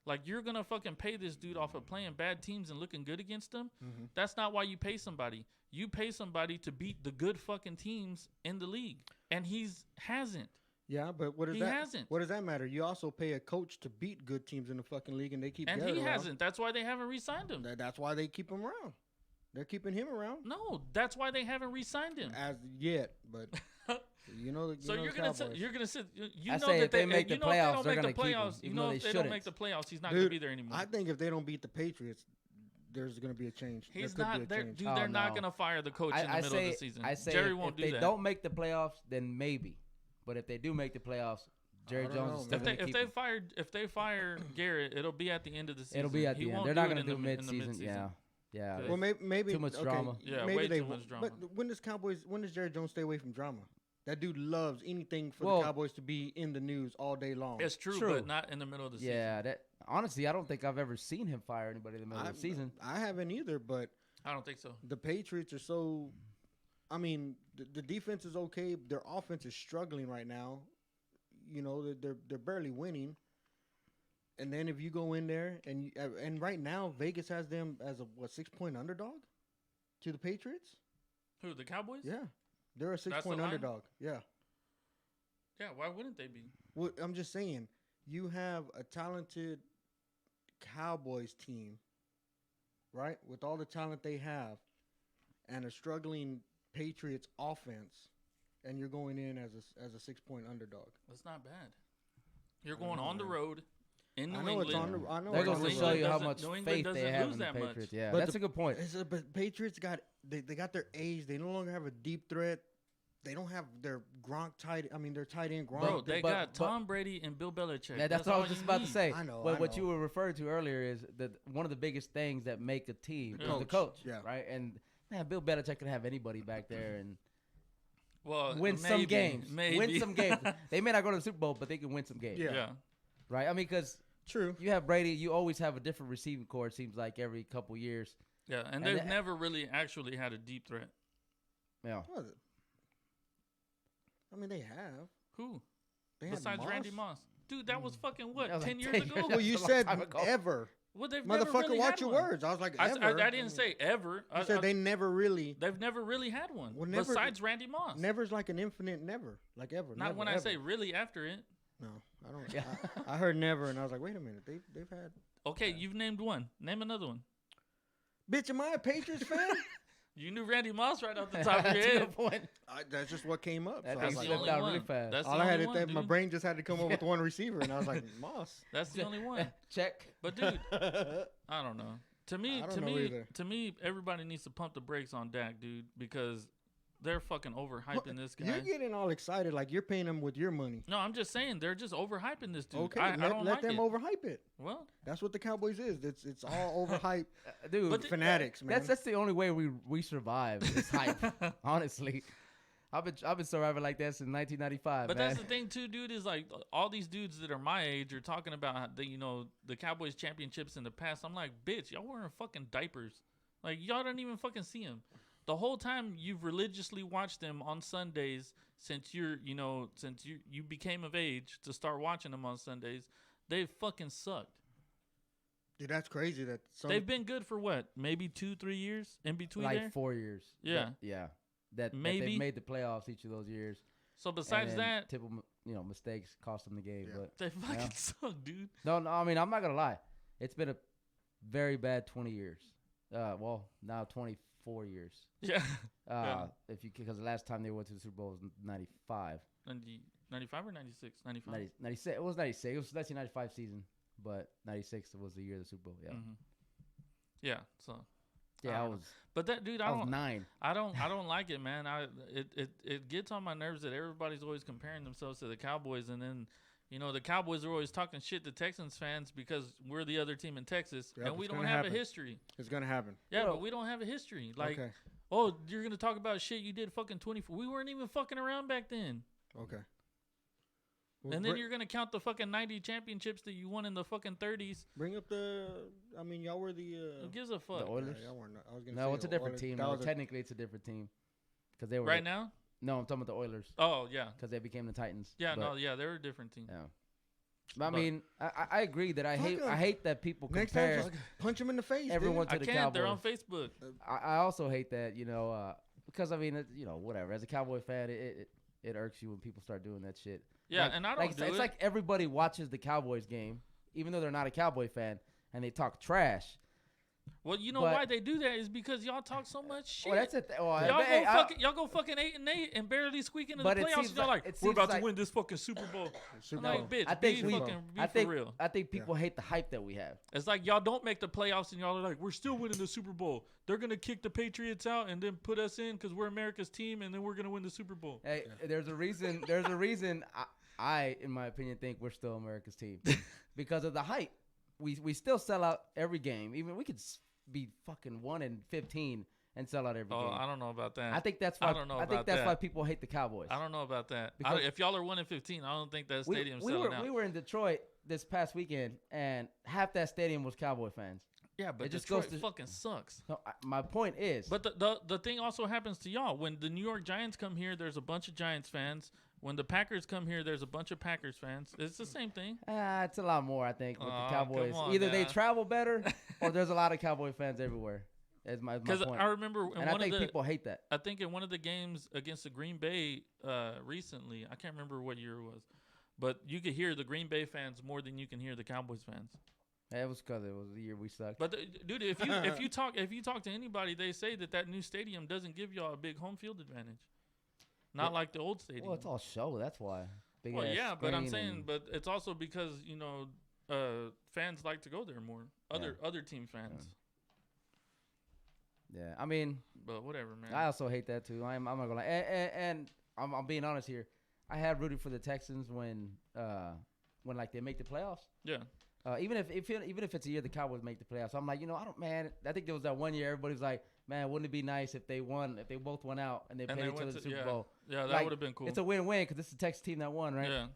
Like, you're gonna fucking pay this dude off of playing bad teams and looking good against them? Mm-hmm. That's not why you pay somebody. You pay somebody to beat the good fucking teams in the league, and hasn't. yeah, but what does He that? hasn't. What does that matter? You also pay a coach to beat good teams in the fucking league, and they keep. And Garrett he around. hasn't. That's why they haven't re-signed him. That's why they keep him around. They're keeping him around No, that's why they haven't re-signed him. as yet, but you know. So you're gonna sit. You're gonna sit. You I know say that if they make you the know if playoffs, they they're don't make the gonna keep him, playoffs. You even know though if they they don't shouldn't. make the playoffs, he's not gonna Dude, be there anymore. I think if they don't beat the Patriots, there's going to be a change. He's there could not be a there, change. dude. Oh, They're not no. gonna fire the coach in the middle of the season. I say Jerry if won't do they that. don't make the playoffs, then maybe. But if they do make the playoffs, Jerry I don't Jones know, is man. still If gonna they keep him. if they fire Garrett, it'll be at the end of the season. It'll be at He the end. won't They're not it gonna in do the mid-season. mid-season. Yeah, yeah. Good. Well, maybe Too much okay, drama. Yeah, maybe way they too won't. much drama. But when does Jerry Jones stay away from drama? That dude loves anything for Well- the Cowboys to be in the news all day long. It's true, True. but not in the middle of the season. Yeah, that honestly, I don't think I've ever seen him fire anybody in the middle of the season. I haven't either, but I don't think so. the Patriots are so. I mean, the defense is okay. Their offense is struggling right now. You know, they're barely winning. And then if you go in there and right now Vegas has them as a 6-point underdog to the Patriots. Who, the Cowboys? Yeah, they're a the 6-point line? underdog. Yeah. Yeah, why wouldn't they be? Well, I'm just saying, you have a talented Cowboys team, right? With all the talent they have, and a struggling Patriots offense, and you're going in as a 6-point underdog. That's not bad. You're I don't going know, on the man. road in New I know it's England. on the. I know That it's goes on to the show road. you how doesn't- much New England faith doesn't they have lose in the that much. Patriots. Yeah, But that's a good point. But Patriots they got their age. They no longer have a deep threat. They don't have their Gronk tight. I mean, their tight end Gronk. Bro, they but- got but- Tom Brady and Bill Belichick. Yeah, that's what I all was just you about to need. say. I know, But I what know. you were referring to earlier is that one of the biggest things that make a team The is the coach. coach. Yeah. Right. And man, Bill Belichick can have anybody back there and Well, win some maybe, games. Maybe. Win some games. They may not go to the Super Bowl, but they can win some games. Yeah. Yeah. Right. I mean, because True. you have Brady, you always have a different receiving core. It seems like every couple years. Yeah, and And they've that- never really actually had a deep threat. Yeah. What? I mean, they have. Who? They had Besides Randy Moss. Dude, that was fucking what, That was 10 like years 10 ago? years. Well, you That's a long said time ago. ever. Well, they've never Motherfucker, really watch had your one. words. I was like, I ever. didn't say ever. You said they never really. They've never really had one. Well, never- besides Randy Moss. Never's like an infinite never. Like ever. Not never, when I ever. say really after it. No, I don't. Yeah. I heard never, and I was like, wait a minute. They've had. Okay, you've named one. Name another one. Bitch, am I a Patriots fan? You knew Randy Moss right off the top of your That's a head. good point. That's just what came up. That So I thing was That's like, the slipped only out one. really fast. That's all the I had only to one, think, my dude. brain just had to come up with one receiver, and I was like, Moss. That's the only one. Check. But dude, I don't know. To me, I don't know either. everybody needs to pump the brakes on Dak, dude, because they're fucking overhyping this guy. You're getting all excited like you're paying them with your money. No, I'm just saying they're just overhyping this dude. Okay, I don't let like them it. overhype it. Well, That's what the Cowboys is. It's all overhype Dude, But fanatics, man. that's the only way we survive is hype. Honestly, I've been surviving like that since 1995. but man. that's the thing too, dude. Is like all these dudes that are my age are talking about how the Cowboys championships in the past. I'm like, bitch, y'all wearing fucking diapers. Like y'all don't even fucking see them. The whole time you've religiously watched them on Sundays since you became of age to start watching them on Sundays. They've fucking sucked. Dude, that's crazy. That They've been good for what? Maybe 2-3 years in between like there. 4 years. Yeah. That Maybe. they've made the playoffs each of those years. So besides and then that, typical mistakes cost them the game. Yeah. But they fucking Yeah. suck, dude. no, I mean I'm not gonna lie. It's been a very bad 20 years. Well, now 24 years. Yeah. Because the last time they went to the Super Bowl was 95. 95 or 96? 95. 96. It was 96. It was 1995 season, but 96 was the year of the Super Bowl. Yeah. Mhm. Yeah. So. Yeah, I I don't was. But that dude, I was 9. I don't like it, man. It gets on my nerves that everybody's always comparing themselves to the Cowboys, and then the Cowboys are always talking shit to Texans fans because we're the other team in Texas, Yep, and we it's don't gonna have happen. a history. It's gonna happen. Yeah, Well- but we don't have a history. Like, okay. oh, you're gonna talk about shit you did fucking 24. We weren't even fucking around back then. Okay. Well, And then you're gonna count the fucking 90 championships that you won in the fucking 30s. bring up the. I mean, y'all were the. Who gives a The fuck? Oilers. Yeah, y'all weren't. I was gonna No, say it's a the different Oilers. team. That No, was a- technically, it's a different team because they were Right now? No, I'm talking about the Oilers Oh yeah, because they became the Titans. yeah, but, no, yeah, they're a different team. Yeah. But I But- mean, I agree that I Fuck hate 'em. I hate that people Next time, compare. just punch him in the face. everyone dude. to I the can't. They're on Cowboys. Facebook. I also hate that because I mean whatever. As a Cowboy fan, it irks you when people start doing that shit. Yeah, Like- and I don't like, do it's it. like everybody watches the Cowboys game, even though they're not a Cowboy fan, and they talk trash. Well, you know But- why they do that is because y'all talk so much shit. Well, that's a well, y'all go fucking 8-8 and barely squeak into the But it playoffs. seems And y'all like- like, it we're seems about like- to win this fucking Super Bowl. Super I'm Bowl. like, bitch, I think be we- fucking be I think for real. I think people hate the hype that we have. It's like y'all don't make the playoffs and y'all are like, we're still winning the Super Bowl. They're gonna kick the Patriots out and then put us in because we're America's team and then we're gonna win the Super Bowl. Hey, there's a reason. There's a reason. I, in my opinion, think we're still America's team because of the hype. We still sell out every game. Even we could be fucking 1-15 and sell out every Oh, game. I don't know about that. I think that's why. I don't know I think about that's that. why people hate the Cowboys. I don't know about that. Because- If y'all are 1-15, I don't think that we, stadium's we selling were out. we were in Detroit this past weekend, and half that stadium was Cowboy fans. Yeah, but It just Detroit goes to- fucking sucks. So my point is, But the thing also happens to y'all. When the New York Giants come here, there's a bunch of Giants fans. When the Packers come here, there's a bunch of Packers fans. It's the same thing. it's a lot more. I think with Aw, the Cowboys, come on either they now. travel better, or there's a lot of Cowboy fans everywhere. Is my Because point. I remember in And I one think of the people hate that. I think in one of the games against the Green Bay recently, I can't remember what year it was, but you could hear the Green Bay fans more than you can hear the Cowboys fans. It was because it was the year we sucked. But dude, if you talk to anybody, they say that new stadium doesn't give y'all a big home field advantage. Not like the old stadium. Well, it's all show. That's why. Big Well, ass yeah, but I'm screen saying, and- but it's also because fans like to go there more. Other team fans. yeah. I mean, But whatever, man. I also hate that too. I'm not gonna lie. And I'm being honest here. I had rooted for the Texans when like they make the playoffs. yeah. Even if it's a year the Cowboys make the playoffs, I'm like, I don't, man. I think there was that one year everybody was like, man, wouldn't it be nice if they both won out and they And played they each other went in the to- Super yeah. Bowl. Yeah, that Like, would have been cool. It's a win-win because it's the Texas team that won, right? Yeah.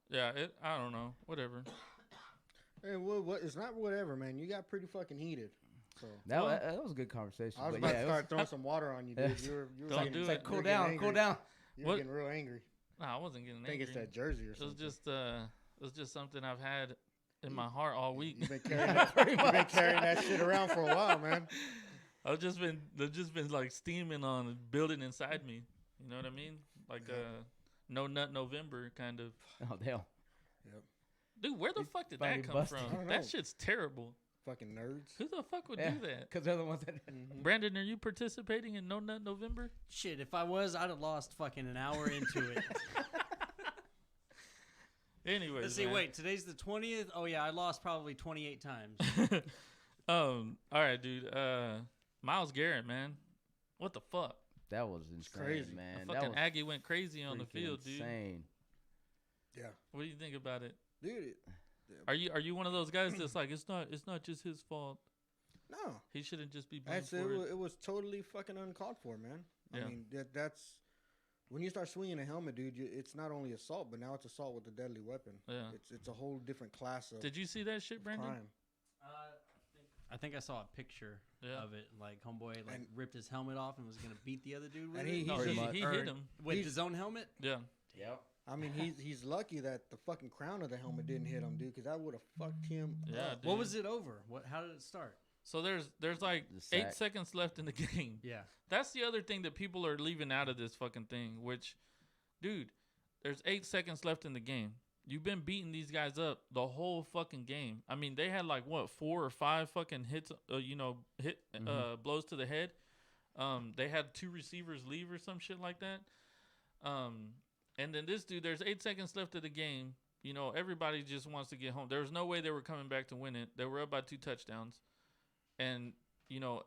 Yeah, I don't know. Whatever. Hey, what? It's not whatever, man. You got pretty fucking heated. So That, Well, that was a good conversation. I was but about yeah, to it was- start throwing some water on you, dude. You were Don't getting, do it's it. like you were cool getting down, angry. cool down. You were What? getting real angry. Nah, I wasn't getting I think angry. it's that jersey or It was something. just it was just something I've had in my heart all week. You've been carrying that, you've been carrying that shit around for a while, man. I've just been like steaming on and building inside me. You know what I mean? Like no nut November kind of. Oh damn. Dude, where the fuck did finally that come busted. I from? don't That know. shit's terrible. Fucking nerds. Who the fuck would Yeah. do that? Because they're the ones that. Brandon, are you participating in No Nut November? Shit, if I was, I'd have lost fucking an hour into it. Anyways, Let's see, man. wait, today's the 20th? Oh, yeah, I lost probably 28 times. All right, dude. Miles Garrett, man. What the fuck? That was insane, crazy. man. The That fucking was Aggie went crazy on the freaking field, dude. insane. Yeah, What do you think about it? dude. Are you one of those guys that's like it's not just his fault? No, He shouldn't just be blamed that's for it. it was totally fucking uncalled for, man. Yeah. I mean, that's when you start swinging a helmet, dude. It's not only assault, but now it's assault with a deadly weapon. Yeah. It's a whole different class of Did you see that shit, Brandon? crime. I think I saw a picture Yeah. of it. Like, homeboy And- ripped his helmet off and was going to beat the other dude with And it. No, Pretty he, much. he Or hit him. With He's- his own helmet? Yeah. Yep. I mean, he's lucky that the fucking crown of the helmet didn't hit him, dude, because that would have fucked him. Yeah, up. dude. What was it over? How did it start? So there's like The 8 sack. seconds left in the game. Yeah. That's the other thing that people are leaving out of this fucking thing. Which, dude, there's 8 seconds left in the game. You've been beating these guys up the whole fucking game. I mean, they had like what 4 or 5 fucking hits, blows to the head. They had 2 receivers leave or some shit like that. And then this dude, there's 8 seconds left of the game. You know, everybody just wants to get home. There was no way they were coming back to win it. They were up by 2 touchdowns. And, you know,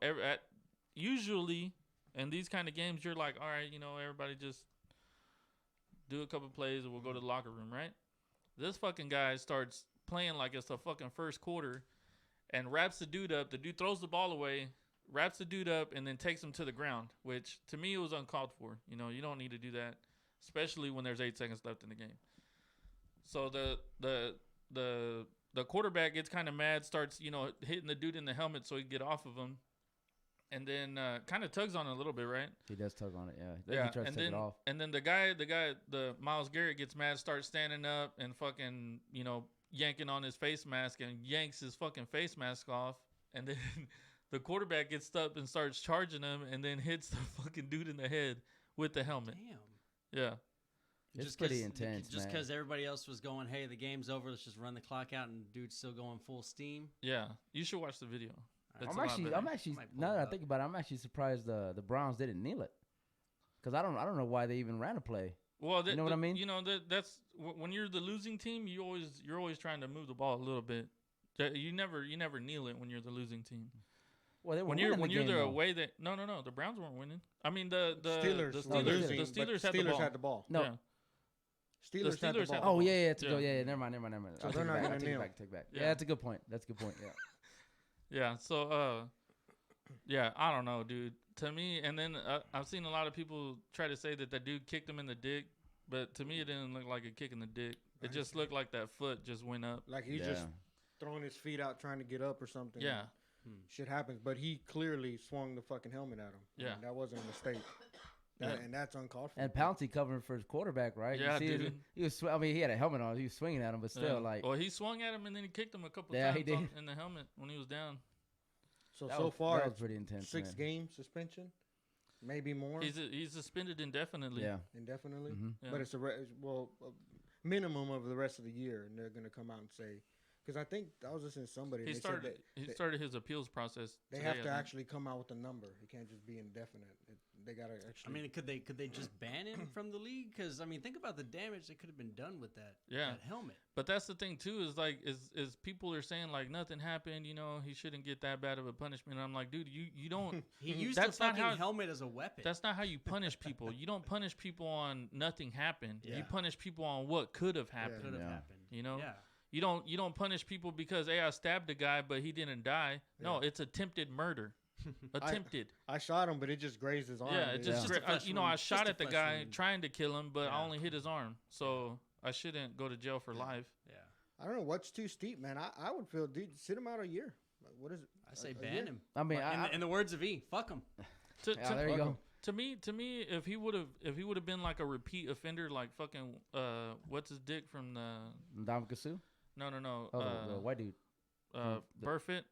usually in these kind of games, you're like, all right, you know, everybody just do a couple plays and we'll go to the locker room, right? This fucking guy starts playing like it's the fucking first quarter and wraps the dude up. The dude throws the ball away, wraps the dude up, and then takes him to the ground, which to me it was uncalled for. You know, you don't need to do that, especially when there's 8 seconds left in the game. So the quarterback gets kind of mad, starts, you know, hitting the dude in the helmet so he can get off of him, and then kind of tugs on it a little bit, right? He does tug on it, yeah. Then Yeah, he tries and to take then it off. and then the Miles Garrett gets mad, starts standing up and fucking, you know, yanking on his face mask and yanks his fucking face mask off, and then the quarterback gets up and starts charging him, and then hits the fucking dude in the head with the helmet. Damn. Yeah, It's pretty intense, Just man. because everybody else was going, hey, the game's over, let's just run the clock out, and dude's still going full steam. yeah. You should watch the video. It's I'm a lot actually, better. I'm actually. Might pull Now it that I up. think about it, I'm actually surprised the Browns didn't kneel it. Because I don't know why they even ran a play. Well, You know what I mean? You know that's when you're the losing team, you're always trying to move the ball a little bit. You never kneel it when you're the losing team. Well, they were When you're winning the game, the though. away that no, the Browns weren't winning. I mean the Steelers. the were Steelers losing, the but Steelers had the ball. had the ball. No. Yeah. Steelers, had Steelers the had ball. Oh the yeah, to go. Yeah. Yeah, never mind. So I'll they're take it not back. gonna I'll take kneel. it back. Take it back. Yeah. Yeah, that's a good point. That's a good point. Yeah. Yeah. So yeah, I don't know, dude. To me, and then I've seen a lot of people try to say that the dude kicked him in the dick, but to me it didn't look like a kick in the dick. It just looked like that foot just went up. Like he's Yeah. just throwing his feet out trying to get up or something. Yeah. Shit happens, but he clearly swung the fucking helmet at him. I Yeah. mean, that wasn't a mistake. And that's uncalled for. And Pouncey covering for his quarterback, right? Yeah, You see dude. He was. I mean, he had a helmet on. He was swinging at him, but still, Yeah. like. Well, he swung at him and then he kicked him a couple Yeah, times he did. in the helmet when he was down. So that so was, far, that was it's pretty intense. 6 man. game suspension, maybe more, He's suspended indefinitely. Yeah. indefinitely. hmm Yeah. But it's a minimum of the rest of the year, and they're gonna come out and say, because I think I was listening to somebody. He and they said started. that He started his appeals process. they today, have I to think. actually come out with a number. It can't just be indefinite. They gotta actually. I mean, could they just ban him from the league? Because I mean, think about the damage that could have been done with that Yeah. that helmet. But that's the thing too is like is people are saying like nothing happened. You know, he shouldn't get that bad of a punishment. And I'm like, dude, you don't. He used That's the not fucking how- helmet as a weapon. That's not how you punish people. You don't punish people on nothing happened. Yeah. You punish people on what could have happened. could have Yeah. happened. You know. Yeah. You don't punish people because hey I stabbed a guy but he didn't die. No, it's attempted murder. Attempted. I shot him, but it just grazed his arm. Yeah, it dude. just, Just a gra- flesh you know I wound. shot Just a at the flesh guy wound. trying to kill him, but I Yeah. only hit his arm, so I shouldn't go to jail for life. Yeah. I don't know what's too steep, man. I would feel, dude, sit him out a year. Like, what is it? I say A ban year? him. I mean, Like, in the words of E, fuck him. To, yeah, to- there you go. to me, if he would have been like a repeat offender, like fucking what's his dick from the Ndamukong Suh? no Oh, the white dude. the- Burfitt,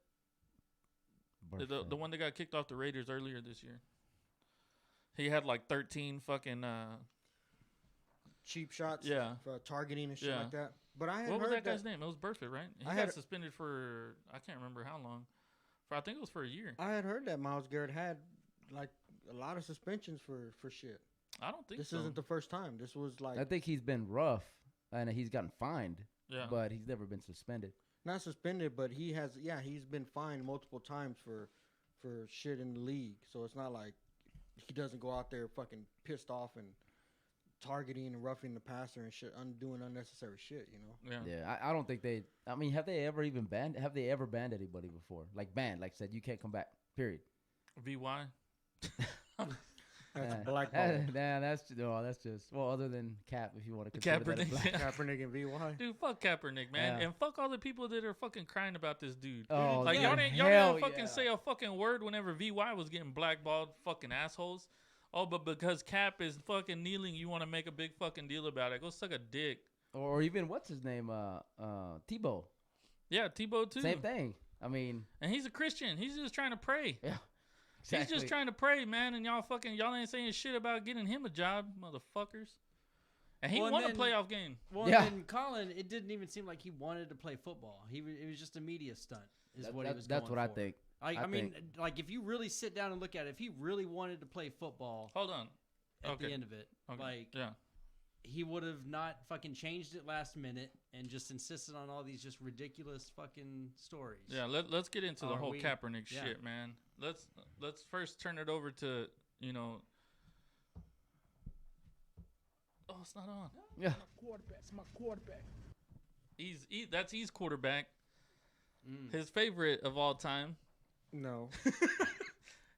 the Burfict. one that got kicked off the Raiders earlier this year. He had like 13 fucking Cheap shots. Yeah. For targeting and shit Yeah. like that. But I had what was heard that guy's name? It was Burfitt, right? He I got had- suspended for I can't remember how long. I think it was for a year. I had heard that Myles Garrett had like a lot of suspensions for shit. I don't think This so. isn't the first time. This was like I think he's been rough, and he's gotten fined, yeah. but he's never been suspended. not suspended, but he's been fined multiple times for shit in the league. So it's not like he doesn't go out there fucking pissed off and targeting and roughing the passer and shit, doing unnecessary shit, you know. yeah. Yeah, I don't think they. I mean, have they ever banned anybody before? Like banned, like said you can't come back. Period. VY. That's blackball. That's just well, other than Cap, if you want to consider that a Kaepernick. black. Kaepernick and VY. Dude, fuck Kaepernick, man, Yeah. and fuck all the people that are fucking crying about this dude. Oh, Like yeah. y'all didn't Hell fucking yeah. say a fucking word whenever VY was getting blackballed, fucking assholes. Oh, but because Cap is fucking kneeling, you want to make a big fucking deal about it. Go suck a dick. Or even what's his name? Tebow. Yeah, Tebow too. Same thing. I mean, And he's a Christian. He's just trying to pray. yeah. He's just trying to pray, man. And y'all ain't saying shit about getting him a job, motherfuckers. And he Well, and won a then- playoff game. Well, Yeah. and then Colin, it didn't even seem like he wanted to play football. It was just a media stunt. Is what he was. That's going what I for. think. I mean, like if you really sit down and look at it, if he really wanted to play football Hold on. at Okay. the end of it, Okay. like yeah. he would have not fucking changed it last minute and just insisted on all these just ridiculous fucking stories. Yeah, let's get into the Are whole we- Kaepernick yeah. shit, man. Let's first turn it over to, you know. Oh, it's not on. Yeah. Quarterback's my quarterback. That's E's quarterback. Mm. His favorite of all time. No.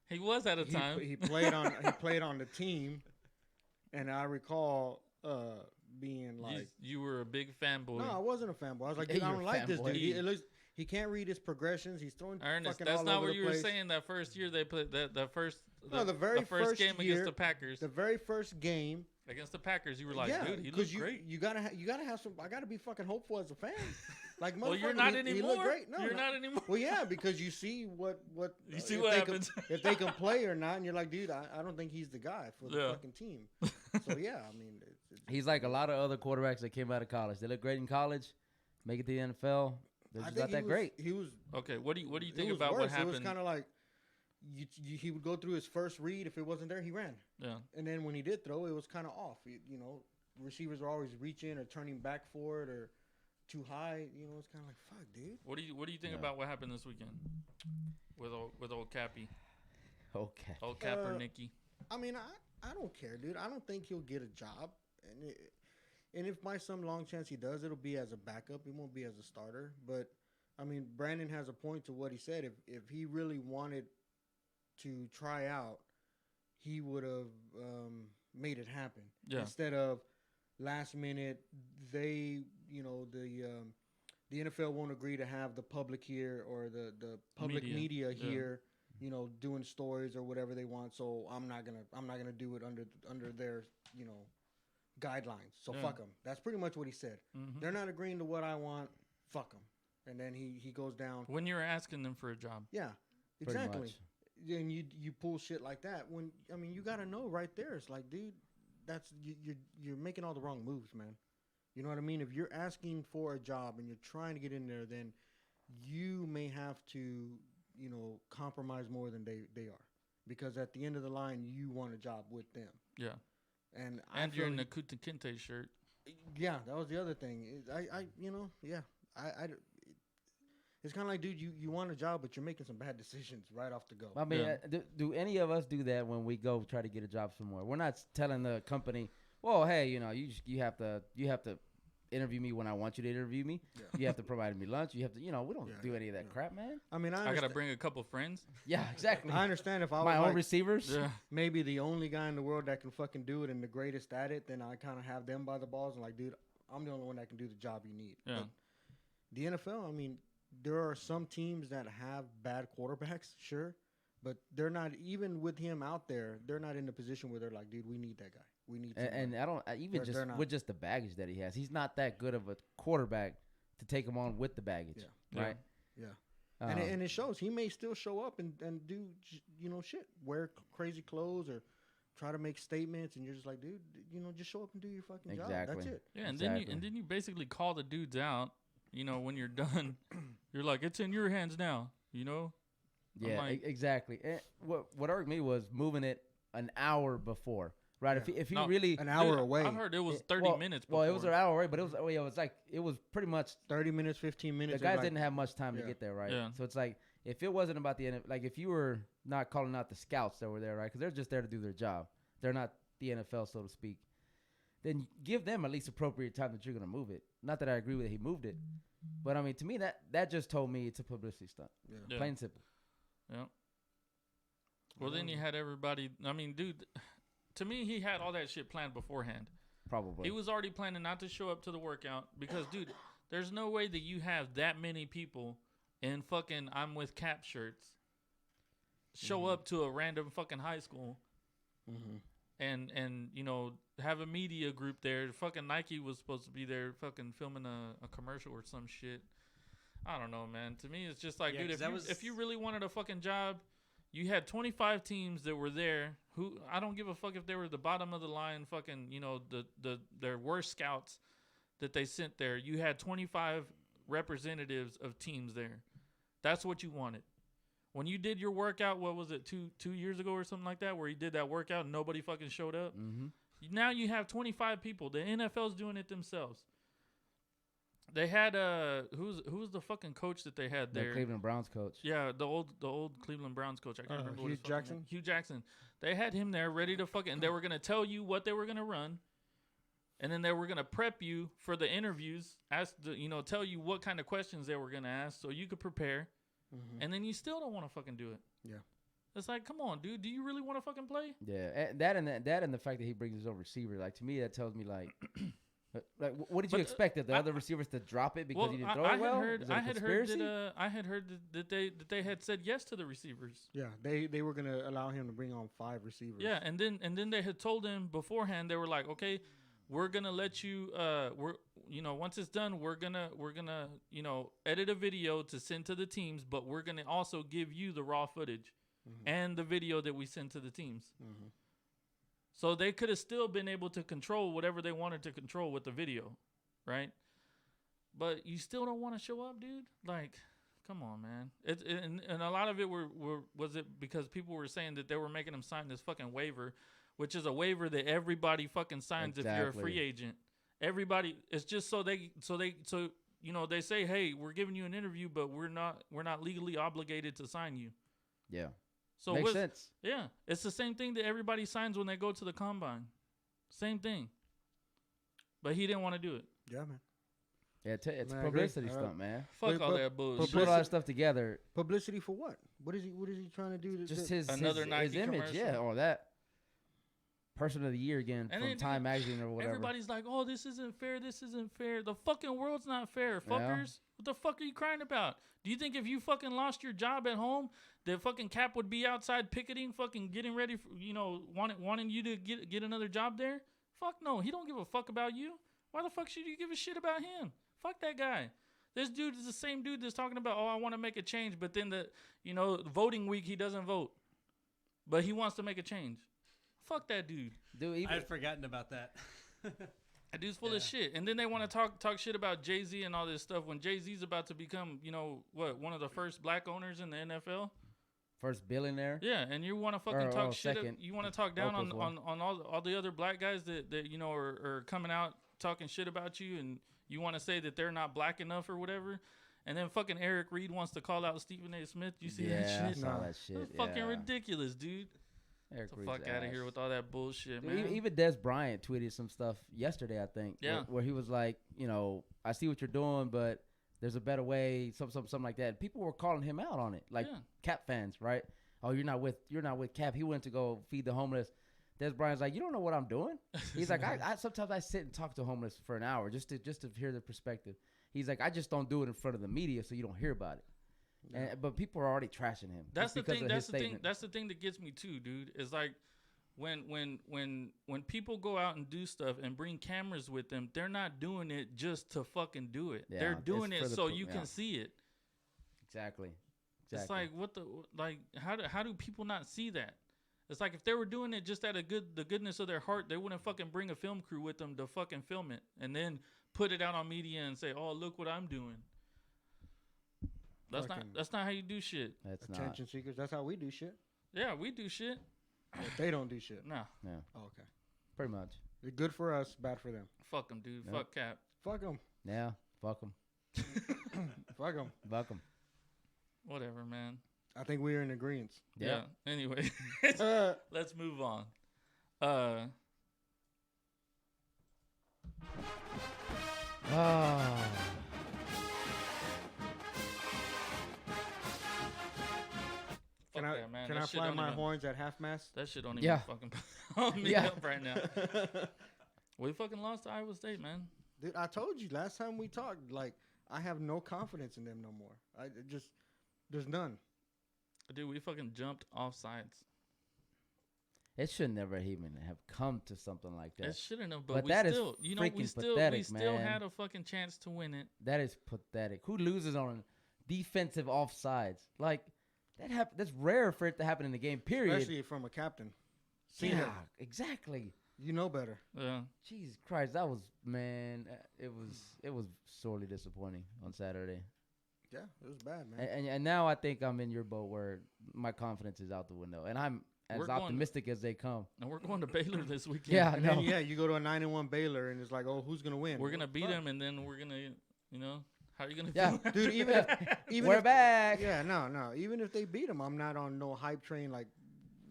He was at a time. He played on the team, and I recall being like, you were a big fanboy. no, I wasn't a fanboy. I was like, Yeah, dude, I you're don't a like this fanboy. dude. He can't read his progressions. He's throwing Ernest, fucking that's all not over what the you were place. saying that first year they played the first very first game year- against the Packers. The very first game, Against the Packers, you were like, yeah, dude, he 'cause looks you, great. You gotta have some. I gotta be fucking hopeful as a fan. Like, Well, you're motherfucker, not he anymore. looked great. No, you're not anymore. Well, yeah, because you see what You see if what they happens. if they can play or not, and you're like, dude, I don't think he's the guy for the Yeah. fucking team. So yeah, I mean, it's He's like a lot of other quarterbacks that came out of college. They look great in college, make it to the NFL. They're I just think not that great. He was. Okay, what do you It think was about worse. what happened? It was kind of like he would go through his first read. If it wasn't there, he ran. Yeah. And then when he did throw, it was kind of off. You know, receivers were always reaching or turning back for it or too high. You know, it's kind of like, fuck, dude. What do you think Yeah. about what happened this weekend with old Cappy, Okay. old Kaepernicky? I mean, I don't care, dude. I don't think he'll get a job. And if by some long chance he does, it'll be as a backup. He won't be as a starter. But, I mean, Brandon has a point to what he said. If he really wanted to try out, he would have made it happen. Yeah. Instead of last minute, the NFL won't agree to have the public here or the public media Yeah. here, you know, doing stories or whatever they want. So I'm not gonna do it under their, you know, guidelines. So Yeah. fuck them. That's pretty much what he said. Mhm. They're not agreeing to what I want. Fuck them. And then he goes down. When you're asking them for a job, Yeah, Pretty exactly. much. And you pull shit like that when you gotta know right there. It's like, dude, that's you're making all the wrong moves, man. You know what I mean? If you're asking for a job and you're trying to get in there, then you may have to, you know, compromise more than they are, because at the end of the line, you want a job with them. yeah. And And I you're feel in the like- Kuta Kinte shirt. yeah, that was the other thing. It's kind of like, dude, you want a job, but you're making some bad decisions right off the go. I mean, Yeah. do any of us do that when we go try to get a job somewhere? We're not telling the company, "Well, hey, you know, you have to interview me when I want you to interview me. Yeah. You have to provide me lunch. You have to, you know, we don't Yeah, do yeah, any of that yeah. crap, man." I mean, I gotta understand, bring a couple friends. Yeah, exactly. I understand if I My was own like, receivers. Yeah. maybe the only guy in the world that can fucking do it and the greatest at it, then I kind of have them by the balls and like, dude, I'm the only one that can do the job you need. Yeah. But the NFL, I mean, there are some teams that have bad quarterbacks, sure, but they're not, even with him out there, they're not in the position where they're like, dude, we need that guy. We need And I don't even They're not. with just the baggage that he has, he's not that good of a quarterback to take him on with the baggage, Yeah. right? Yeah. Um, And it shows. He may still show up and do, you know, shit, wear crazy clothes or try to make statements, and you're just like, dude, you know, just show up and do your fucking job. That's Exactly. it. Yeah, and Exactly. then you basically call the dudes out. You know, when you're done, you're like, it's in your hands now. You know. I'm yeah, like- exactly. And what irked me was moving it an hour before, right? Yeah. If he No, really An hour Dude, away. I heard it was 30 well, minutes. Before. Well, it was an hour away, but it was pretty much 30 minutes, 15 the minutes. guys like, didn't have much time to yeah. get there, right? Yeah. So it's like if it wasn't about the like if you were not calling out the scouts that were there, right? Because they're just there to do their job. They're not the NFL, so to speak. Then give them at least appropriate time that you're gonna move it. Not that I agree with it, he moved it, but I mean to me that just told me it's a publicity stunt, Yeah. Yeah. plain and simple. Yeah. Well, then you had everybody. I mean, dude, to me, he had all that shit planned beforehand. Probably. He was already planning not to show up to the workout because, dude, there's no way that you have that many people in fucking I'm with Cap shirts show up to a random fucking high school Mm-hmm. and you know have a media group there. Fucking Nike was supposed to be there, fucking filming a commercial or some shit. I don't know, man. To me, it's just like, Yeah, dude, 'cause that was- if you really wanted a fucking job, you had 25 teams that were there. Who I don't give a fuck if they were the bottom of the line, fucking, you know, their worst scouts that they sent there. You had 25 representatives of teams there. That's what you wanted. When you did your workout, what was it, two years ago or something like that, where you did that workout and nobody fucking showed up? Mm-hmm. Now you have 25 people. The NFL's doing it themselves. They had who's the fucking coach that they had The there? Cleveland Browns coach. Yeah, the old Cleveland Browns coach. I can't remember what Hugh his fucking Jackson? name- Hugh Jackson. They had him there ready to fucking, and they were gonna tell you what they were gonna run, and then they were gonna prep you for the interviews, tell you what kind of questions they were gonna ask, so you could prepare, Mm-hmm. and then you still don't want to fucking do it. Yeah. It's like, come on, dude. Do you really want to fucking play? Yeah, and that and the fact that he brings his own receiver, like to me, that tells me like what did you But, expect of the I- other receivers to drop it because Well, he didn't throw it well? Is it a I had heard conspiracy? that I had heard that they had said yes to the receivers. Yeah, they were gonna allow him to bring on 5 receivers. Yeah, and then they had told him beforehand. They were like, okay, we're gonna let you. Once it's done, we're gonna edit a video to send to the teams, but we're gonna also give you the raw footage and the video that we send to the teams. Mhm. So they could have still been able to control whatever they wanted to control with the video, right? but you still don't want to show up, dude. Like, come on, man. And a lot of it was it because people were saying that they were making him sign this fucking waiver, which is a waiver that everybody fucking signs if you're a free agent. Everybody, it's just so you know, they say, hey, we're giving you an interview, but we're not legally obligated to sign you. Yeah. So Makes sense. Yeah, it's the same thing that everybody signs when they go to the combine. Same thing. But he didn't want to do it. Yeah, man. Yeah, it's Man, a I agree. publicity stunt, man. Fuck all but- that He bullshit. put all that stuff together. Publicity for what? What is he trying to do? Just to, his Another his Nike image, commercial. yeah, or that person of the year again And from then, Time dude, Magazine or whatever. Everybody's like, oh, this isn't fair. This isn't fair. The fucking world's not fair, Yeah. fuckers. What the fuck are you crying about? Do you think if you fucking lost your job at home, that fucking Cap would be outside picketing, fucking getting ready for, you know, wanting you to get another job there? Fuck no. He don't give a fuck about you. Why the fuck should you give a shit about him? Fuck that guy. This dude is the same dude that's talking about, oh, I want to make a change, but then voting week he doesn't vote, but he wants to make a change. Fuck that dude. Dude, I even, had forgotten about that. That dude's full of shit. And then they want to talk shit about Jay-Z and all this stuff when Jay-Z's about to become, one of the first black owners in the NFL. first billionaire. Yeah, and you want to fucking talk shit. second. You want to talk down Oprah's one. on all the other black guys that are coming out talking shit about you, and you want to say that they're not black enough or whatever. And then fucking Eric Reed wants to call out Stephen A. Smith. You see Yeah, that I shit? saw that shit. That's fucking yeah. ridiculous, dude. Eric Get the Reed's fuck out of here ass. with all that bullshit, Dude, man. even Des Bryant tweeted some stuff yesterday, I think. Yeah. Where he was like, I see what you're doing, but there's a better way, something like that. People were calling him out on it, like Yeah. Cap fans, right? Oh, you're not with Cap. He went to go feed the homeless. Des Bryant's like, you don't know what I'm doing. He's like, I sometimes I sit and talk to homeless for an hour just to hear the perspective. He's like, I just don't do it in front of the media so you don't hear about it. But people are already trashing him. That's just the because thing. of That's his the thing. statement. That's the thing that gets me too, dude. Is like when people go out and do stuff and bring cameras with them, they're not doing it just to fucking do it. Yeah, they're it's doing for it the so pro- you yeah. can see it. Exactly. It's like how do people not see that? It's like if they were doing it just the goodness of their heart, they wouldn't fucking bring a film crew with them to fucking film it and then put it out on media and say, "Oh, look what I'm doing." That's Fucking- not how you do shit. That's not. attention seekers. That's how we do shit. Yeah, we do shit. But they don't do shit. Nah, Oh, okay. Pretty much. They're good for us, bad for them. fuck them, dude. Yep. Fuck Cap. Fuck them. Yeah. Fuck him. Fuck them. Fuck him. Whatever, man. I think we're in agreement. Yeah. Anyway, Uh, let's move on. Oh. Fuck can I that, man. can That I shit fly don't my even- horns at half mast? That shit don't even Yeah. fucking put me Yeah. up right now. We fucking lost to Iowa State, man. Dude, I told you last time we talked. Like, I have no confidence in them no more. There's none. Dude, we fucking jumped off sides. It should never even have come to something like that. It shouldn't have, but But we that is still, we freaking still pathetic, man. had a fucking chance to win it. That is pathetic. Who loses on defensive offsides? Like that's rare for it to happen in the game. Period. Especially from a captain. Seen it. Yeah, exactly. You know better. Yeah. Jesus Christ, that was it was sorely disappointing on Saturday. Yeah, it was bad, man. And now I think I'm in your boat where my confidence is out the window, and I'm as We're going- optimistic as they come. And we're going to Baylor this weekend. Yeah, And no. then, yeah, you go to a 9-1 Baylor, and it's like, oh, who's gonna win? We're going to What beat the fuck? them, and then we're going to, how are you going to Yeah. feel? Dude, even We're if, back. Yeah, no. Even if they beat them, I'm not on no hype train. Like,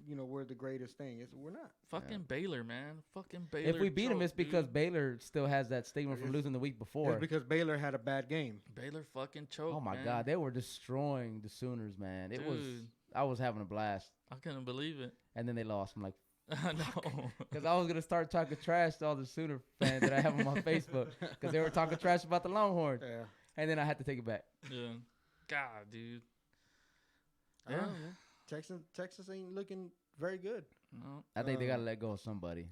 we're the greatest thing. We're not. Fucking Baylor, man. Fucking Baylor. If we beat them, choked, it's because dude. Baylor still has that stigma from It's- losing the week before. It's because Baylor had a bad game. Baylor fucking choked. Oh my man. God, they were destroying the Sooners, man. Dude. I was having a blast, I couldn't believe it. and then they lost. I'm like, I know. because I was gonna start talking trash to all the Sooner fans that I have on my Facebook, because they were talking trash about the Longhorns, Yeah. and then I had to take it back. Yeah. God, dude. I don't know, man. Texas ain't looking very good. No. I think they gotta Um, let go of somebody.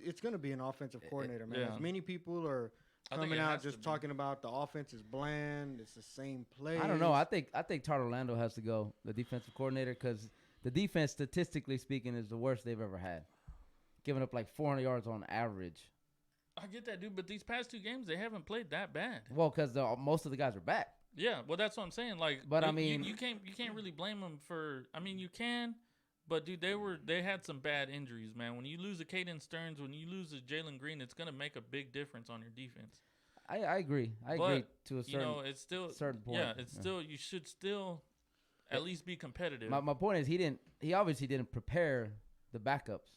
It's going to be an offensive coordinator, man. yeah. As many people are I think coming it out has to just be. talking about the offense is bland. It's the same play. I don't know. I think Todd Orlando has to go, the defensive coordinator, because the defense, statistically speaking, is the worst they've ever had, giving up like 400 yards on average. I get that, dude. But these past 2 games, they haven't played that bad. Well, because most of the guys are back. Yeah, well, that's what I'm saying. Like, But, I mean- you can't really blame them for. I mean, you can, but dude, they had some bad injuries, man. When you lose a Caden Stearns, when you lose a Jalen Green, it's gonna make a big difference on your defense. I agree. I But, agree to a certain. You know, it's still certain point. Yeah, it's still you should still at least be competitive. My point is he obviously didn't prepare the backups,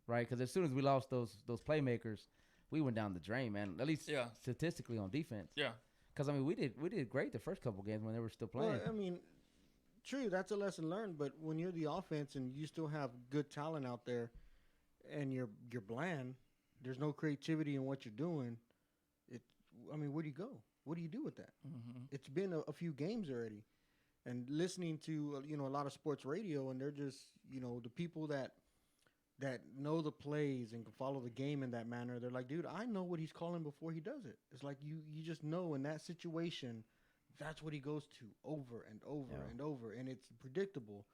right? Because as soon as we lost those playmakers, we went down the drain, man. At least Yeah. statistically on defense. Yeah. Because I mean we did great the first couple games when they were still playing. Well, I mean, true, that's a lesson learned. But when you're the offense and you still have good talent out there, and you're bland, there's no creativity in what you're doing. I mean, where do you go? What do you do with that? Mm-hmm. It's been a few games already, and listening to a lot of sports radio, and they're just the people that know the plays and can follow the game in that manner. They're like, dude, I know what he's calling before he does it. It's like you just know in that situation, that's what he goes to over and over and over, and it's predictable.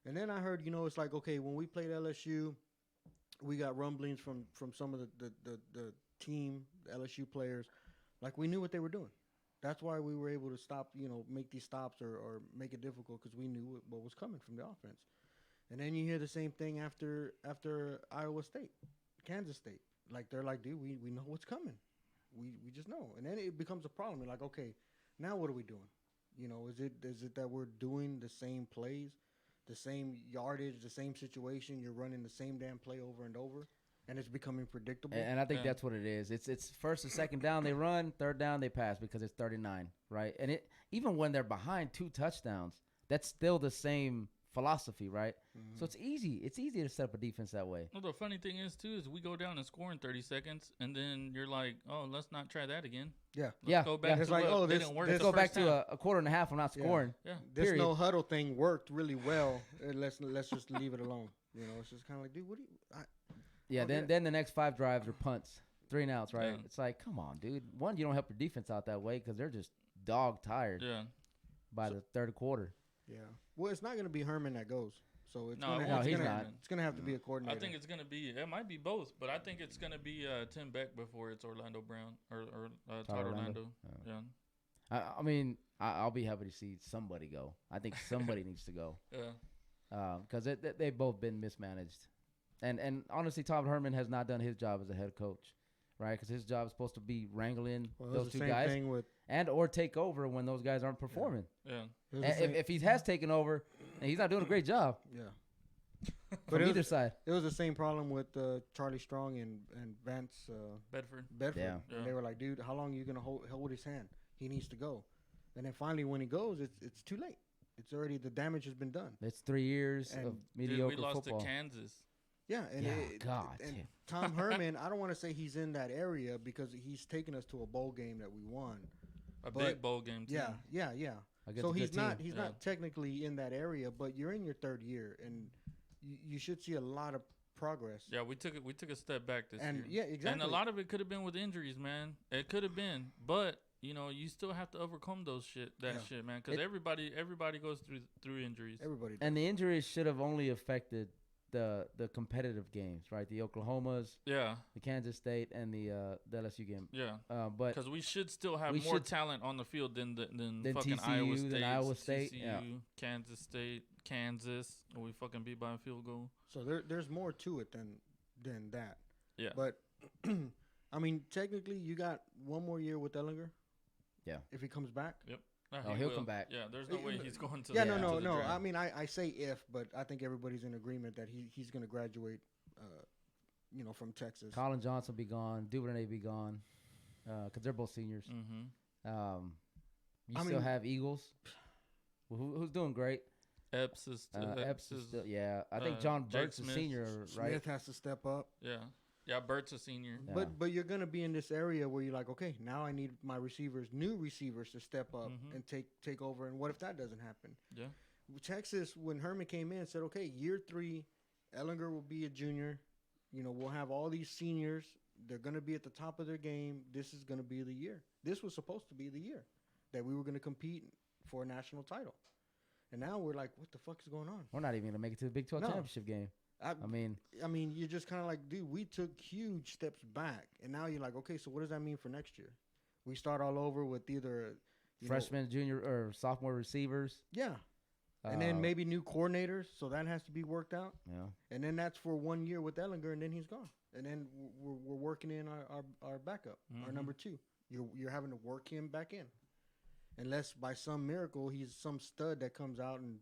And then I heard, it's like, okay, when we played LSU, we got rumblings from some of the team, the LSU players, like we knew what they were doing. That's why we were able to stop, make these stops or make it difficult, because we knew what was coming from the offense. And then you hear the same thing after Iowa State, Kansas State. Like, they're like, dude, we know what's coming. We just know. And then it becomes a problem. You're like, okay, now what are we doing? Is it that we're doing the same plays, the same yardage, the same situation? You're running the same damn play over and over, and it's becoming predictable. And I think that's what it is. It's first and second down they run, third down they pass because it's 39, right? And even when they're behind 2 touchdowns, that's still the same philosophy, right? Mm-hmm. So it's easy. It's easy to set up a defense that way. Well, the funny thing is too is we go down and score in 30 seconds, and then you're like, oh, let's not try that again. Yeah. Let's go back It's to like, what this didn't work. Let's the go back first time. to a quarter and a half. I'm not scoring. Yeah. This Period. no huddle thing worked really well. Let's just leave it alone. It's just kind of like, dude, what do you? Yeah. Okay. Then the next 5 drives are punts, 3 and outs, right? Yeah. It's like, come on, dude. One, you don't help your defense out that way because they're just dog tired Yeah. by the third quarter. Yeah. Well, it's not going to be Herman that goes. So it's No, gonna it have, won't he's be not. Herman. It's going to have to be a coordinator. I think it's gonna be. It might be both, but I think it's gonna be Tim Beck before it's Orlando Brown or Todd Orlando. Yeah. I mean, I'll be happy to see somebody go. I think somebody needs to go. Yeah. Because they've both been mismanaged. And honestly, Todd Herman has not done his job as a head coach, right? Because his job is supposed to be wrangling those 2 guys and or take over when those guys aren't performing. Yeah. If he has taken over, and he's not doing a great job Yeah. from either side. It was the same problem with Charlie Strong and Vance Bedford. Bedford. Yeah. And they were like, dude, how long are you going to hold his hand? He needs to go. And then finally when he goes, it's too late. It's already, the damage has been done. It's 3 years And of Dude, mediocre we lost football. to Kansas. Yeah. And God, and yeah. Tom Herman, I don't want to say he's in that area because he's taken us to a bowl game that we won. But, But- big bowl game too. Yeah. Against So a good he's not team. Yeah. technically in that area, but you're in your 3rd year, and you should see a lot of progress. Yeah, we took a step back this And year. yeah, exactly. And a lot of it could have been with injuries, man. It could have been, but you still have to overcome those shit, man. Because everybody goes through injuries. Everybody. And the injuries should have only affected the competitive games, right? The Oklahomas, Yeah, the Kansas State, and the LSU game. yeah. But Because we should still have we more should- talent on the field than Than fucking TCU, Iowa than State, Iowa State, TCU, yeah. Kansas State, Kansas. And we fucking beat by a field goal. So there's more to it than that. Yeah. But I mean, technically, you got one more year with Ellinger. Yeah. If he comes back. he'll will. come back. Yeah, there's no way he's going to. Yeah, the, no. to the draft. I mean, I say if, but I think everybody's in agreement that he's going to graduate. From Texas. Colin Johnson be gone. Duvernay be gone. Because they're both seniors. Mm-hmm. You I still mean- have Eagles, who's doing great. Epps is Epps is still, yeah. I think John Jake Burt's a Smith. senior, right? Smith has to step up. Yeah, Bert's a senior. Yeah. But you're going to be in this area where you're like, okay, now I need my new receivers to step up Mhm. and take over. And what if that doesn't happen? Yeah. Texas, when Herman came in, said, okay, year 3, Ellinger will be a junior. We'll have all these seniors. They're going to be at the top of their game. This is going to be the year. This was supposed to be the year that we were going to compete for a national title. And now we're like, what the fuck is going on? We're not even going to make it to the Big 12 No. championship game. I mean, you're just kind of like, dude, we took huge steps back, and now you're like, okay, so what does that mean for next year? We start all over with either freshman, junior, or sophomore receivers. yeah, and then maybe new coordinators, so that has to be worked out. Yeah. And then that's for 1 year with Ellinger, and then he's gone. And then we're working in our backup, our number 2. You're having to work him back in, unless by some miracle he's some stud that comes out and,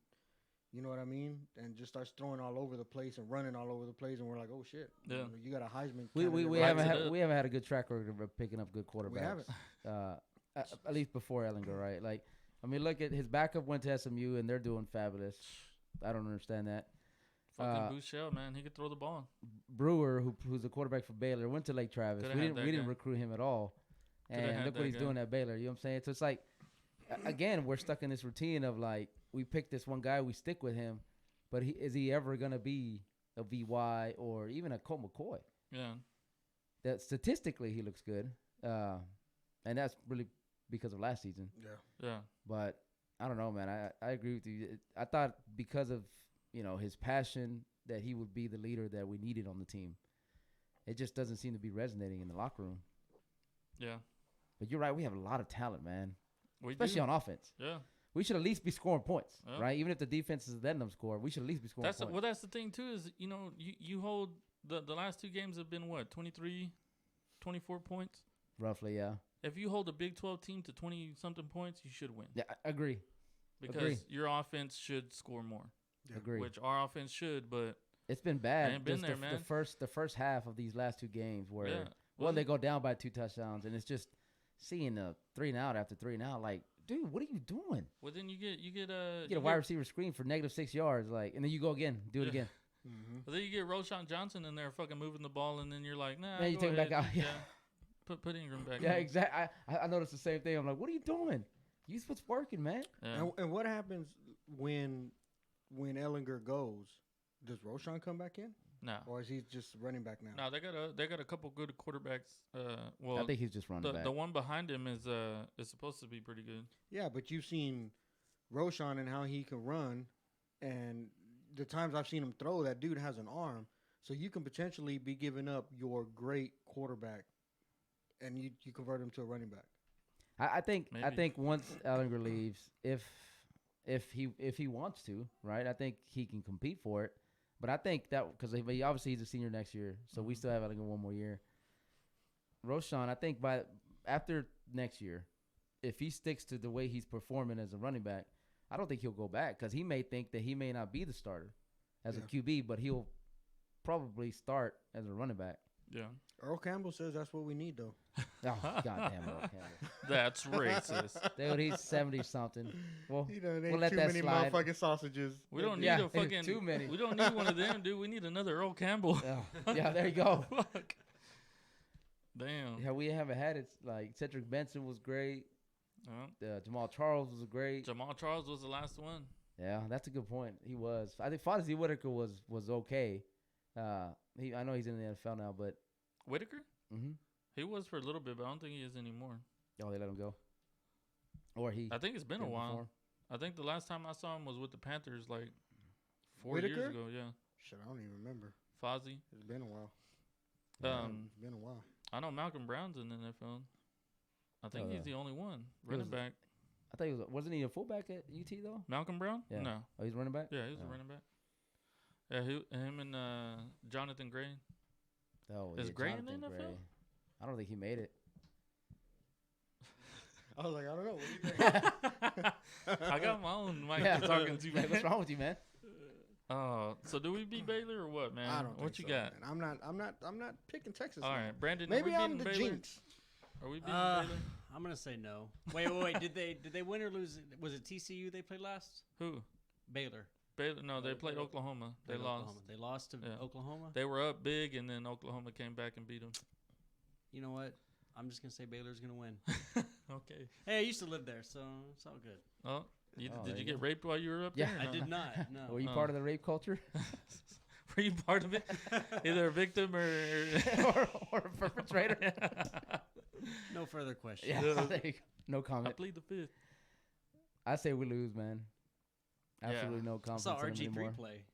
you know what I mean, and just starts throwing all over the place and running all over the place, and we're like, oh shit, Yeah. you got a Heisman. We candidate haven't had a good track record of picking up good quarterbacks. We haven't. At least before Ellinger, right? Like, I mean, look at his backup went to SMU and they're doing fabulous. I don't understand that. Fucking Bouchel, man, he could throw the ball. Brewer, who's the quarterback for Baylor, went to Lake Travis. Coulda We had that didn't guy. recruit him at all, Coulda and had look that what he's guy. doing at Baylor. You know what I'm saying? So it's like, again, we're stuck in this routine of like, we pick this one guy, we stick with him, but is he ever gonna be a VY or even a Colt McCoy? Yeah. That statistically he looks good, and that's really because of last season. Yeah. But I don't know, man. I agree with you. I thought because of his passion that he would be the leader that we needed on the team. It just doesn't seem to be resonating in the locker room. Yeah. But you're right. We have a lot of talent, man, We especially do. on offense. Yeah. We should at least be scoring points, Yeah. right? Even if the defense is letting them score, we should at least be scoring points. That's the thing too is you hold the last 2 games have been what 23, 24 points. Roughly, yeah. If you hold a Big 12 team to 20 something points, you should win Yeah, I agree. because agree. your offense should score more, Agree. which our offense should. But It's been bad. Ain't been just there, the man. first half of these last 2 games where yeah, one they go down by 2 touchdowns, and it's just seeing a 3 and out after 3 and out. Like, dude, what are you doing? well then you get You get a wide receiver screen for -6 yards, like, and then you go again, do it Yeah. again. Mm-hmm. Well, then you get Roshan Johnson in there fucking moving the ball, and then you're like, nah. Yeah, you go take him back ahead. out, yeah. Put Ingram back. Yeah, in. exactly. I noticed the same thing. I'm like, what are you doing? Use what's working, man. Yeah. And what happens when Ellinger goes? Does Roshan come back in, No. or is he just running back now? No, they got a couple good quarterbacks. Well, I think he's just running back. the one behind him is supposed to be pretty good. Yeah, but you've seen Roshan and how he can run, and the times I've seen him throw, that dude has an arm. So you can potentially be giving up your great quarterback, and you convert him to a running back. I think Maybe. once Ellinger leaves, if he wants to, right? I think he can compete for it. But I think that because obviously he's a senior next year, so we still have Ellinger 1 more year. Roshan, I think after next year, if he sticks to the way he's performing as a running back, I don't think he'll go back because he may think that he may not be the starter as a QB, but he'll probably start as a running back. Yeah. Earl Campbell says that's what we need, though. Oh, goddamn Earl Campbell. That's racist. Dude, he's 70-something. Well, There we'll let that slide. motherfucking sausages. We don't need Yeah, a fucking too many. We don't need one of them, dude. We need another Earl Campbell. Yeah, there you go. Fuck. Damn. Yeah, we haven't had it. Like, Cedric Benson was great. Jamal Charles was great. Jamal Charles was the last one. Yeah, that's a good point. He was. I think Fonzie Whitaker was okay. I know he's in the NFL now, but Whitaker? mhm. He was for a little bit, but I don't think he is anymore. Oh, they let him go. Or he. I think it's been a didn't while. perform. I think the last time I saw him was with the Panthers, like 4 Whitaker? years ago. Yeah, Shit, I don't even remember. Fozzie. It's been a while. Um, It's been a while. I know Malcolm Brown's in the NFL. I think Oh, he's yeah. the only one He running was- back. I thought wasn't he a fullback at UT though? Malcolm Brown? Yeah. No. Oh, he's running back. Yeah, he was a Oh. running back. Yeah, him and Jonathan Gray. Oh, Is yeah, Gray in the Jonathan NFL? Gray. I don't think he made it. I was like, I don't know. What do you think? I got my own mic Yeah. to talking to, Like, what's man. wrong with you, man? So do we beat Baylor or what, man? I don't. What think you so, got? man. I'm not picking Texas. All man. right, Brandon. Maybe are we I'm beating the Baylor? jinx. Are we beating Baylor? I'm gonna say no. Wait. Did they win or lose? Was it TCU they played last? Who? Baylor. Baylor? No, they they played played- Oklahoma. They Played lost. Oklahoma. They lost to Yeah. Oklahoma. They were up big, and then Oklahoma came back and beat them. You know what? I'm just gonna say Baylor's gonna win. Okay. Hey, I used to live there, so it's all good. Oh, Oh, did there you you get go. raped while you were up Yeah. there? or I no? did not. No. Were you Oh. part of the rape culture Were you part of it? Either a victim or or a perpetrator? No further questions. Yeah, Yeah. there you go. No I comment. plead the fifth. I say we lose, man. Yeah. Absolutely no I confidence saw in them RG3 anymore. play.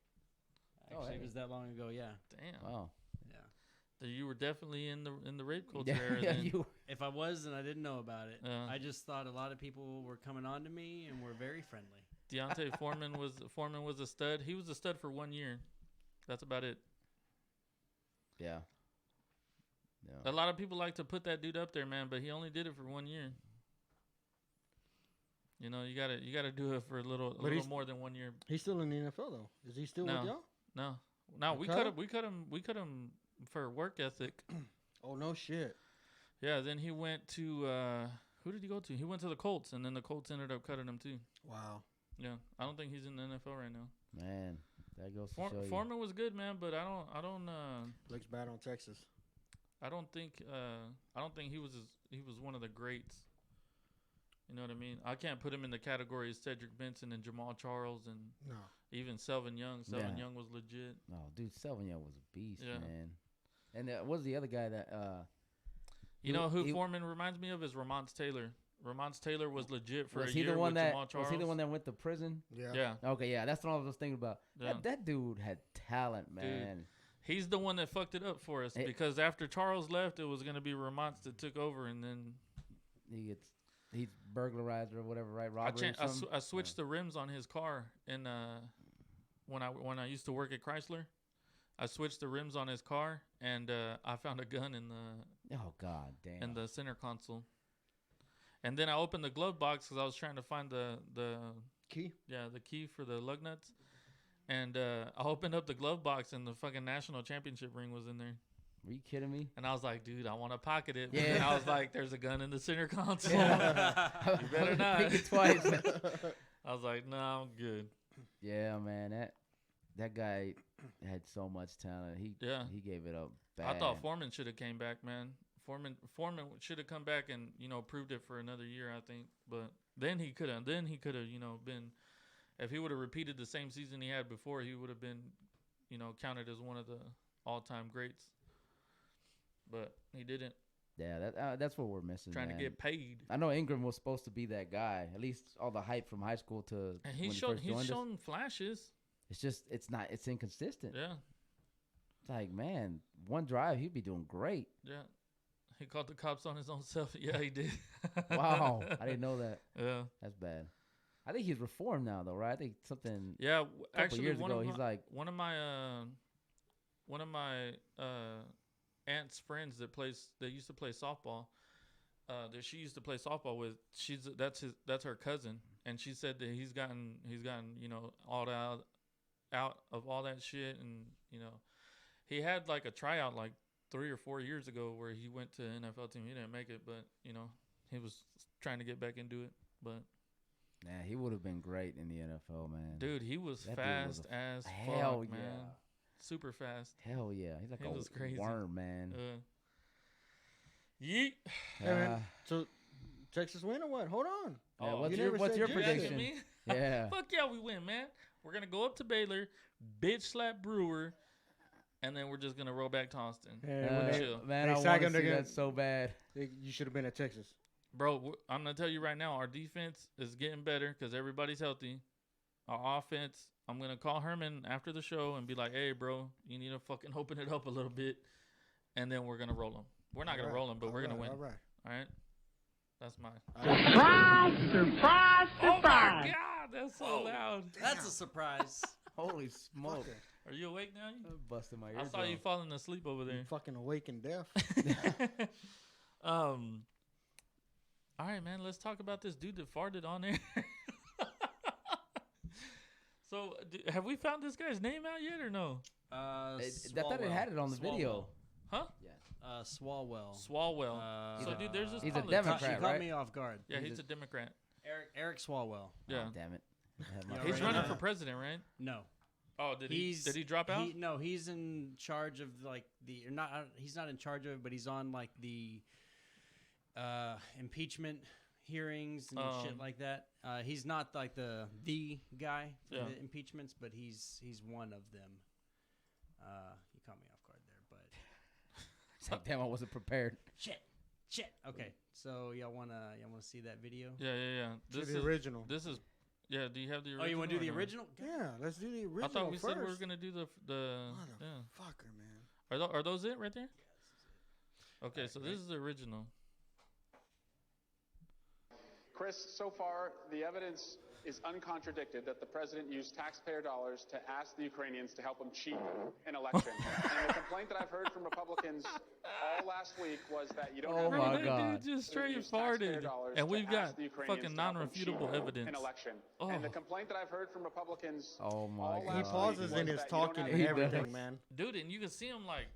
Actually, hey. it was that long ago. Yeah. Damn. Wow. Yeah. So you were definitely in the rape culture Yeah, era. yeah, then. you. If I was, then I didn't know about it. Yeah. I just thought a lot of people were coming on to me and were very friendly. Deontay Foreman was a stud. He was a stud for 1 year. That's about it. Yeah. A lot of people like to put that dude up there, man, but he only did it for 1 year. You know, you gotta do it for a little he's- more than 1 year. He's still in the NFL though. Is he still No. with y'all? No, You we cut cut him for work ethic. Oh no shit. Yeah, then he went to who did he go to? He went to the Colts, and then the Colts ended up cutting him too. Wow. Yeah, I don't think he's in the NFL right now. Man, that goes to show you. Foreman was good, man, but I don't Looks bad on Texas. I don't think he was one of the greats. You know what I mean? I can't put him in the category of Cedric Benson and Jamal Charles and No. even Selvin Young. Selvin Yeah. Young was legit. No, dude, Selvin Young was a beast, Yeah. man. And what was the other guy that? You know who he- Foreman reminds me of is Ramonce Taylor. Ramonce Taylor was legit for Was a he year the one with that? Jamal Charles. Was he the one that went to prison? Yeah. Yeah, Okay, yeah, that's what I was thinking about. yeah. That dude had talent, man. He's the one that fucked it up for us Hey. because after Charles left, it was gonna be Ramonce that took over, and then He's burglarized or whatever, right? Robbery. I switched the rims on his car, and when I used to work at Chrysler, I switched the rims on his car, and I found a gun in Oh god damn. the center console. And then I opened the glove box because I was trying to find the Key. key for the lug nuts. And I opened up the glove box, and the fucking national championship ring was in there. Were you kidding me? And I was like, dude, I want to pocket it. But Yeah. then I was like, there's a gun in the center console. You better not. Think it twice. I was like, no, I'm good. Yeah, man. That guy had so much talent. He gave it up bad. I thought Foreman should have came back, man. Foreman should have come back and proved it for another year, I think. But then he could have been. If he would have repeated the same season he had before, he would have been, counted as one of the all-time greats. But he didn't. Yeah, that's what we're missing. Trying man. to get paid. I know Ingram was supposed to be that guy. At least all the hype from high school to And when he's he first joined us. shown flashes. It's just it's inconsistent. Yeah, It's like, man, one drive he'd be doing great. yeah. He called the cops on his own self. Yeah, he did. Wow, I didn't know that. Yeah. That's bad. I think he's reformed now, though, right? I think something. Yeah, Couple actually, years one ago, of he's my, like, one of my aunt's friends that used to play softball, that she used to play softball with. That's her cousin, and she said that he's gotten all out of all that shit, and he had like a tryout like 3 or 4 years ago where he went to NFL team. He didn't make it, but he was trying to get back into it, but. man, he would have been great in the NFL, man. Dude, he was That dude was fast as hell fuck, man. yeah. Super fast. Hell yeah, he's like He was a crazy. worm, man. Yeet. Hey, man. Uh, So Texas win or what? Hold on. yeah, Oh, what's you your never what's said your you You prediction. asking prediction? me? Yeah. Fuck yeah, we win, man. We're gonna go up to Baylor, bitch slap Brewer, and then we're just gonna roll back to Austin. chill. Man, Hey, I want Sagan, to they're see gonna- that so bad. You should have been at Texas. Bro, I'm gonna tell you right now, our defense is getting better because everybody's healthy. Our offense, I'm gonna call Herman after the show and be like, "Hey, bro, you need to fucking open it up a little bit," and then we're gonna roll them. We're not gonna roll them, but we're gonna win. All right. All right, that's mine. Surprise, surprise, Oh my surprise. God, that's so loud. That's a surprise. Holy smoke! Are you awake now? I'm busting my I ears. saw you falling asleep over You there. fucking awake and deaf. All right, man. Let's talk about this dude that farted on there. So, have we found this guy's name out yet or no? I thought it had it on the video. Huh? Swalwell. Swalwell. Uh, So, dude, there's this. He's a politician- Democrat, You caught right? me off guard. Yeah, He's he's a Democrat. Eric Swalwell. Yeah, Oh, damn it. I had my Yeah, he's right. running Uh, for president, right? No. Oh, did he drop out? No, he's in charge of like or not. He's not in charge of it, but he's on like the impeachment hearings and shit like that. He's not like the guy for Yeah. the impeachments, but he's one of them. You caught me off guard there, but It's like, damn, I wasn't prepared. shit. Okay, so y'all wanna see that video? Yeah. To the original. This is Yeah, do you have the original? Oh, you want to do the or no? original? Yeah, let's do the original I thought we first. said we were gonna do the yeah. Motherfucker, man. Are those it right there? Okay, so this is the original. Chris, so far, the evidence is uncontradicted that the president used taxpayer dollars to ask the Ukrainians to help him cheat an election. And the complaint that I've heard from Republicans all last week was that you don't Oh have my any God. Dude just straight use taxpayer farted, dollars and to we've got ask the Ukrainians fucking to help him non-refutable cheat evidence. an election. Oh. And the complaint that I've heard from Republicans Oh my all God. He last pauses week in was his that you don't talking have and He any- everything, does. man. Dude, and you can see him like.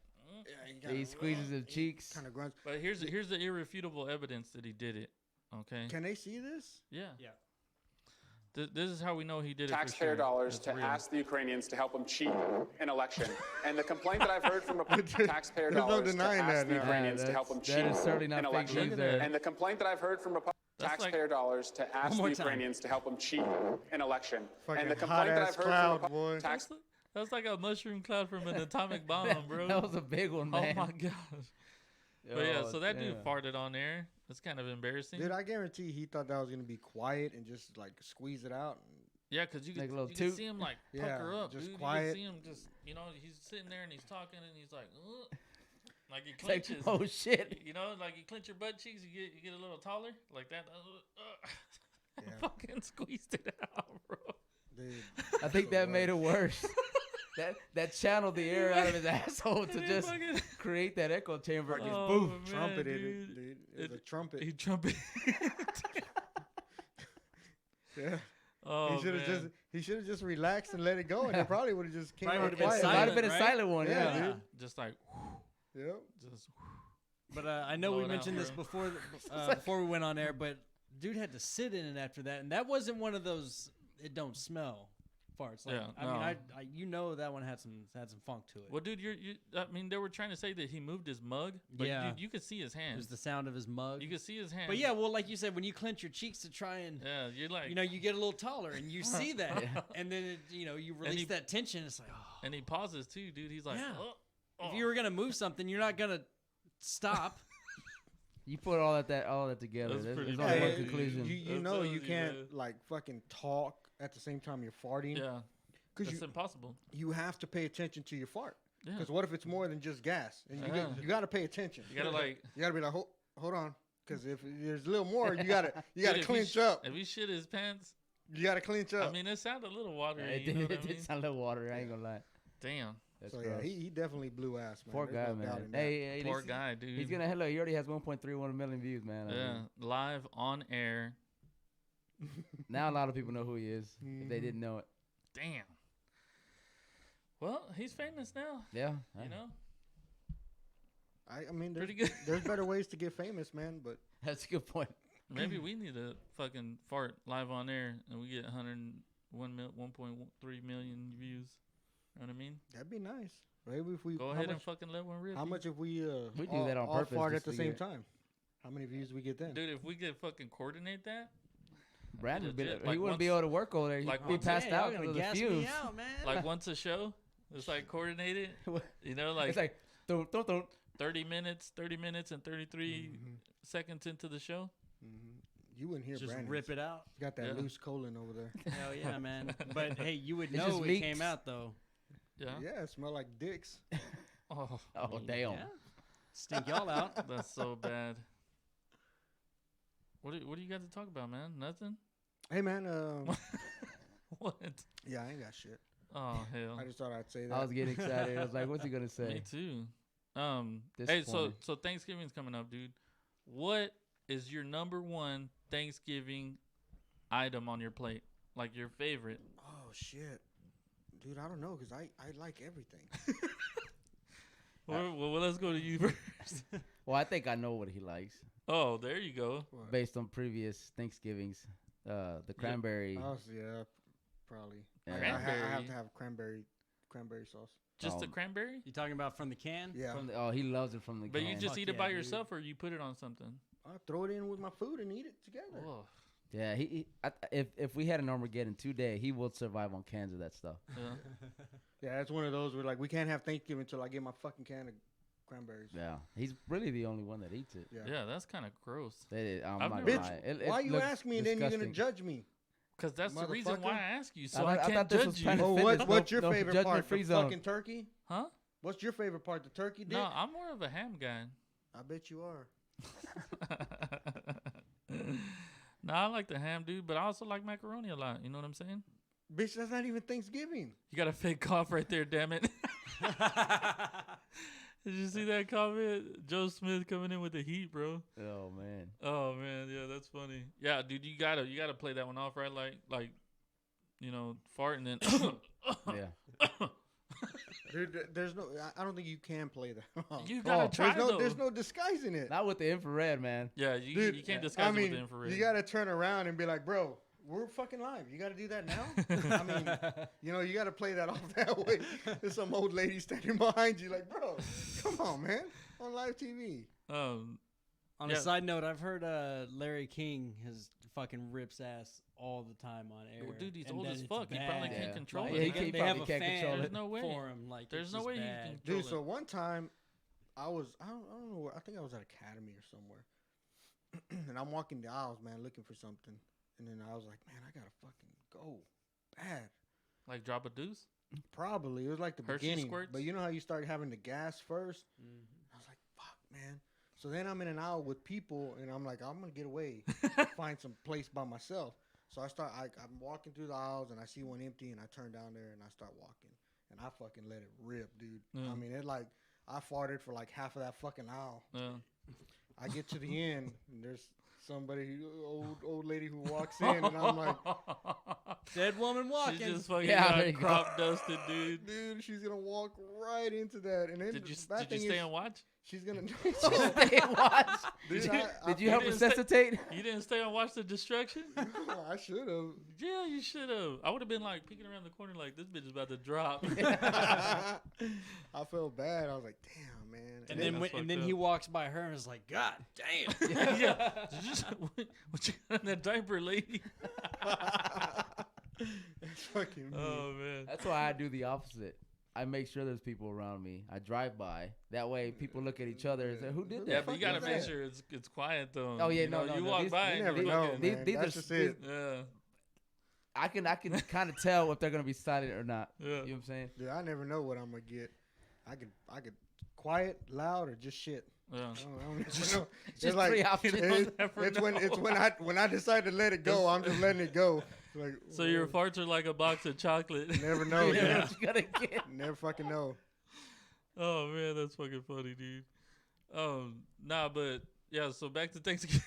He squeezes his cheeks. Kind of grunts. But here's the irrefutable evidence that he did it. Okay. Can they see this? Yeah. Yeah. This is how we know he did it. taxpayer for sure. dollars It's to real. ask the Ukrainians to help him cheat an election. And the complaint that I've heard from taxpayer There's no dollars to denying ask that the now. Ukrainians to help him That cheat is certainly not an fake election. news there. And the complaint that I've heard from That's like- taxpayer dollars to ask more the time. Ukrainians to help him cheat an election. Fucking And the hot complaint that ass I've heard cloud, from boy. tax That's like a mushroom cloud from an atomic bomb, bro. That was a big one, man. Oh my gosh. But yeah, Oh, so that dude damn. farted on there. That's kind of embarrassing. Dude, I guarantee he thought that was gonna be quiet and just like squeeze it out. Yeah, because you Like could a little you could toot. see him like Yeah, pucker up, just dude. quiet. You could see him just, he's sitting there and he's talking and he's like, like he It's like, clenches. oh shit. Like you clench your butt cheeks, you get a little taller, like that. Yeah. Fucking squeezed it out, bro. Dude, I think that made it worse. that channeled the air out of his asshole to It just fucking- create that echo chamber. Just Oh, boom. man, trumpeted dude. it, dude. It was a trumpet. He trumpet. Yeah. Oh, He should have just relaxed and let it go, and it probably would have just came Probably out would've been It quiet. might have silent, been a right? silent one, Yeah, yeah. dude. just like, Yep. just. But I know Blow we it out, mentioned this bro. before before we went on air, but dude had to sit in it after that, and that wasn't one of those it don't smell farts. Like, Yeah, I mean, no. I you know that one had some funk to it. Well, dude, I mean, they were trying to say that he moved his mug, but Yeah. dude, you could see his It hands. was the sound of his mug. You could see his hands. But yeah, well, like you said, when you clench your cheeks to try and Yeah, you're like, you get a little taller, and you see that, Yeah. and then you release he- that tension. It's like, oh. and he pauses too, dude. He's like, Yeah. oh. If you were gonna move something, you're not gonna stop. You put all that together. That's There's pretty only bad. one conclusion. You That's know what you you can't do. like fucking talk at the same time you're farting. yeah, Because it's impossible. you have to pay attention to your fart. Yeah, Because what if it's more than just gas? And Yeah. you got to pay attention. you gotta like, You got to be like, hold on. Because if there's a little more, you got to dude, if he clinch up. If he shit his pants, You got to clinch up. I mean, it sounded a little watery. It you know did, what I it did mean? sound a little watery. I ain't gonna lie. Damn, That's so gross. yeah, he definitely blew ass, man. Poor There's guy, no doubt man. in that. Hey, poor guy, dude. He's gonna hello. He already has 1.31 million views, man. I yeah, mean, live on air. now a lot of people know who he is if they didn't know it. Damn. Well, he's famous now. Yeah. You know, I mean, pretty good. there's better ways to get famous, man. But That's a good point. Maybe we need to fucking fart live on air and we get 1.3 million views. You know what I mean? that'd be nice. Maybe if we Go how ahead much, and fucking let one rip. how much if we We do all, that on all purpose fart at just the to same get- time? How many views we get then? Dude, if we could fucking coordinate that, Brandon would be, legit, he like wouldn't be once- able to work over there. He'd like be once- passed Hey, y'all out gonna because of the gas fumes. me out, man. like once a show, it's like coordinated. You know, like, it's like, don't. 30 minutes and 33 seconds into the show. You wouldn't hear Just Brandon. rip it out. He's got that Yeah. loose colon over there. Hell yeah, man. But hey, you would It's know just it meat. came out though. Yeah. Yeah, it smell like dicks. Oh, Oh damn. Yeah. Stink y'all out. that's so bad. What do you got to talk about, man? Nothing? Hey man, What? yeah, I ain't got shit. Oh, hell. I just thought I'd say that. I was getting excited. I was like, what's he gonna Me say? too. Hey, Disappointing. so Thanksgiving's coming up, dude. What is your number one Thanksgiving item on your plate? Like your favorite? Oh shit, dude, I don't know because I like everything. Well, let's go to you first. Well, I think I know what he likes Oh, there you go. based on previous Thanksgivings. The cranberry. Oh yeah, probably. Yeah. I Cranberry? have to have cranberry sauce. Just the Um, cranberry? You talking about from the can? Yeah, From the, oh, he loves it from the But can. you just Fuck eat it yeah, by dude. yourself, or you put it on something? I throw it in with my food and eat it together. Oh, Yeah, if we had an Armageddon today, he would survive on cans of that stuff. yeah. Yeah, it's one of those where like we can't have Thanksgiving until I get my fucking can of cranberries. Yeah, he's really the only one that eats it. Yeah. Yeah, that's kind of gross. I'm I've not never- gonna lie. Why you looks ask me and then you're gonna disgusting. judge me? Because that's the reason why I ask you, so I I thought can't this was judge Planet you. Oh, Fitness, what's your no favorite judgment part? free The zone. fucking turkey? Huh? What's your favorite part? The turkey dick? No, I'm more of a ham guy. I bet you are. No, I like the ham, dude, but I also like macaroni a lot. You know what I'm saying? Bitch, that's not even Thanksgiving. You got a fake cough right there, damn it. Did you see that comment? Joe Smith coming in with the heat, bro. Oh man. Oh man, yeah, that's funny. Yeah, dude, you gotta play that one off, right? Like, you know, fart and then Yeah. Dude, there's no. I don't think you can play that. you gotta try though. There's no disguising it. Not with the infrared, man. Yeah, Dude, you can't disguise I it mean, with the infrared. you gotta turn around and be like, bro, we're fucking live. You gotta do that now. I mean, you know, you gotta play that off that way. There's some old lady standing behind you, like, bro, come on, man, on live TV. Um, On Yeah. a side note, I've heard Larry King has fucking rips ass all the time on air. Well, dude, he's and old that as it's fuck. He probably bad. can't Yeah. control Like, it. Yeah, he man. can't- they have probably a can't fan control it. There's no way. for him. Like, There's it's no just way he bad. can control Dude, so it. one time, I don't know where. I think I was at Academy or somewhere, and I'm walking the aisles, man, looking for something, and then I was like, man, I gotta fucking go, bad. Like drop a deuce. Probably it was like the Hershey beginning, squirts? but you know how you start having the gas first. Mm-hmm. I was like, fuck, man. So then I'm in an aisle with people, and I'm like, I'm gonna get away, find some place by myself. So I'm walking through the aisles, and I see one empty, and I turn down there, and I start walking, and I fucking let it rip, dude. Yeah. I mean, I farted for like half of that fucking aisle. Yeah. I get to the end, and there's somebody, old lady who walks in, and I'm like, Dead woman She walking. just fucking Yeah, there you got go. crop dusted, dude. dude, she's gonna walk right into that. And then Did you the bad thing stay is, and watch? she's gonna. Stay and watch. Dude, Did you help didn't stay- resuscitate? You didn't stay and watch the distraction? I should have. Yeah, you should have. I would have been like peeking around the corner like this bitch is about to drop. I felt bad. I was like, damn, man. and then- then That's and then fucked he up. walks by her and is like, God damn. yeah. Did you, what you got in that diaper, lady? It's fucking me. Oh man. That's why I do the opposite. I make sure there's people around me. I drive by. That way, people look at each other and say, "Who did that?" Yeah, the but you fuck gotta is make that? sure it's quiet though. Oh, yeah, you no, know, no, you no, walk these- by you and never you're know, fucking- man. these That's are just it. Yeah, I can kind of tell if they're gonna be silent or not. yeah. You know what I'm saying? Dude, I never know what I'm gonna get. I could quiet, loud, or just shit. Yeah. I don't never know. Just It's like three options. it's when I decide to let it go. I'm just letting it go. Like, So your whoa, farts are like a box of chocolate. never know. You know man. what you gotta get. Never fucking know. Oh man, that's fucking funny, dude. Nah, but yeah. So back to Thanksgiving.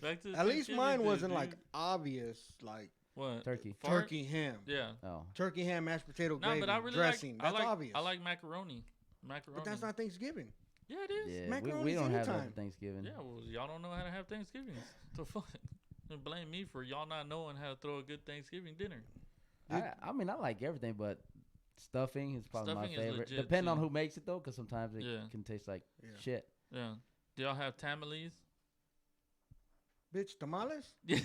back to At least Thanksgiving mine Day, wasn't dude. like obvious, like what Turkey. Fart? turkey ham, Yeah. Oh, turkey ham, mashed potato No, gravy, but I really dressing. like. That's I like. obvious. I like macaroni. Macaroni. But that's not Thanksgiving. Yeah, it is. yeah. We Macaroni's don't have that anytime. for Thanksgiving. Yeah, well, y'all don't know how to have Thanksgiving. The fuck? Don't blame me for y'all not knowing how to throw a good Thanksgiving dinner. I mean, I like everything, but stuffing is probably Stuffing my is favorite. legit, Depending on too. who makes it though, because sometimes it Yeah. can taste like Yeah. shit. Yeah. Do y'all have tamales? Bitch, tamales? Yeah.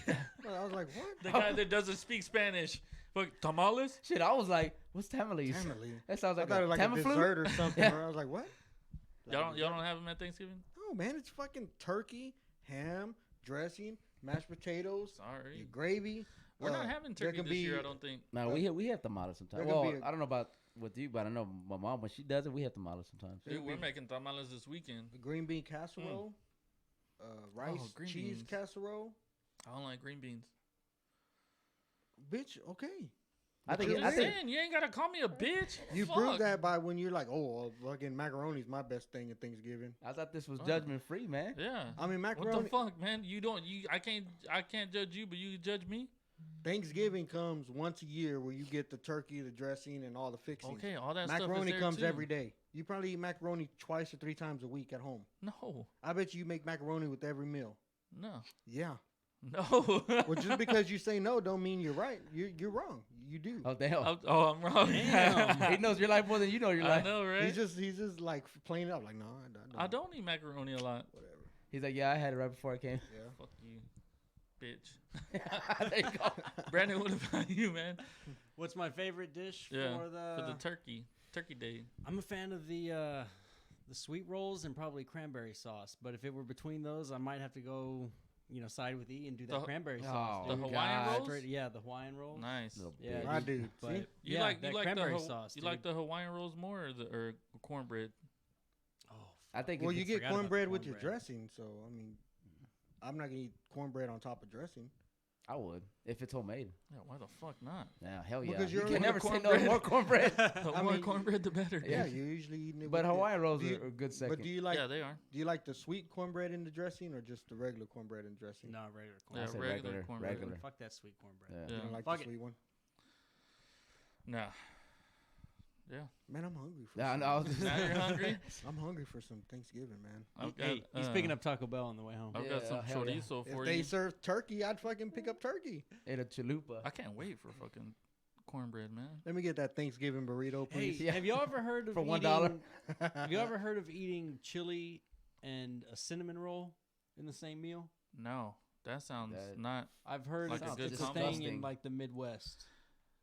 Well, I was like, what? The guy that doesn't speak Spanish. Fuck, tamales? Shit, I was like, "What's tamales?" Tamale. That sounds I like thought it a was like a Tamiflu? dessert or something. Yeah. Bro. I was like, what? Y'all don't have them at Thanksgiving? No, man, it's fucking turkey, ham, dressing, mashed potatoes, Sorry. your gravy. We're not Uh, having there turkey can this be- year, I don't think. No, we have tamales sometimes. there could Well, be a- I don't know about with you, but I know my mom when she does it, we have tamales sometimes. There Dude, could we're be- making tamales this weekend. A green bean casserole, rice green cheese beans. casserole. I don't like green beans. Bitch, okay. I think But I'm I just think saying, you ain't gotta call me a bitch. You Fuck. prove that by when you're like, oh, fucking macaroni's my best thing at Thanksgiving. I thought this was Oh. judgment free, man. Yeah. I mean, What macaroni. the fuck, man? You don't. I can't judge you, but you judge me. Thanksgiving comes once a year where you get the turkey, the dressing, and all the fixings. Okay, all that stuff is Macaroni there comes too. every day. You probably eat macaroni twice or 3 times a week at home. No, I bet you make macaroni with every meal. no, Yeah. no. Well, just because you say no don't mean you're right. You're wrong. You do. Oh damn! I'm wrong. Damn. He knows your life more than you know your I life. know, right? He's just like playing it up. Like, no, I don't eat macaroni a lot. Whatever. He's like, yeah, I had it right before I came. Yeah. Fuck you, bitch. There you go. Brandon, what about you, man? What's my favorite dish Yeah, for the turkey day. I'm a fan of the sweet rolls and probably cranberry sauce. But if it were between those, I might have to go side with E and do that The- cranberry Oh, sauce. The dude. Hawaiian God. rolls? Yeah, the Hawaiian rolls. Nice. Little Yeah, bitch. My dude. But See? You yeah, like that you like cranberry the sauce. you dude. like the Hawaiian rolls more or cornbread? Oh, I think Well, it you gets- get forgot about the cornbread with your cornbread. dressing, so I mean, I'm not gonna eat cornbread on top of dressing. I would if it's homemade. Yeah, why the fuck not? Yeah, hell yeah. Because You you're can already- never say no to cornbread. more cornbread. The I more mean, cornbread, the better. Yeah, you're usually eating it. But with Hawaiian rolls do you- are a good second. But do you like Yeah, they are. do you like the sweet cornbread in the dressing or just the regular cornbread in the dressing? no regular I Yeah, cornbread. say regular regular, cornbread. regular. Fuck that sweet cornbread. Yeah. You Yeah. don't like Fuck the it. sweet one? Nah. Yeah. Man, I'm hungry for. Yeah, I some- know. I was just- Now you're hungry? I'm hungry for some Thanksgiving, man. I've got, Hey, he's picking up Taco Bell on the way home. I've got Yeah, some hell yeah. chorizo If for they you. serve turkey, I'd fucking pick up turkey. Ate a chalupa. I can't wait for fucking cornbread, man. Let me get that Thanksgiving burrito, Hey, please. Yeah. have you ever heard of For $1? eating- Have you ever heard of eating chili and a cinnamon roll in the same meal? No, that sounds That- not. I've heard Like a good it's a thing disgusting. in like the Midwest.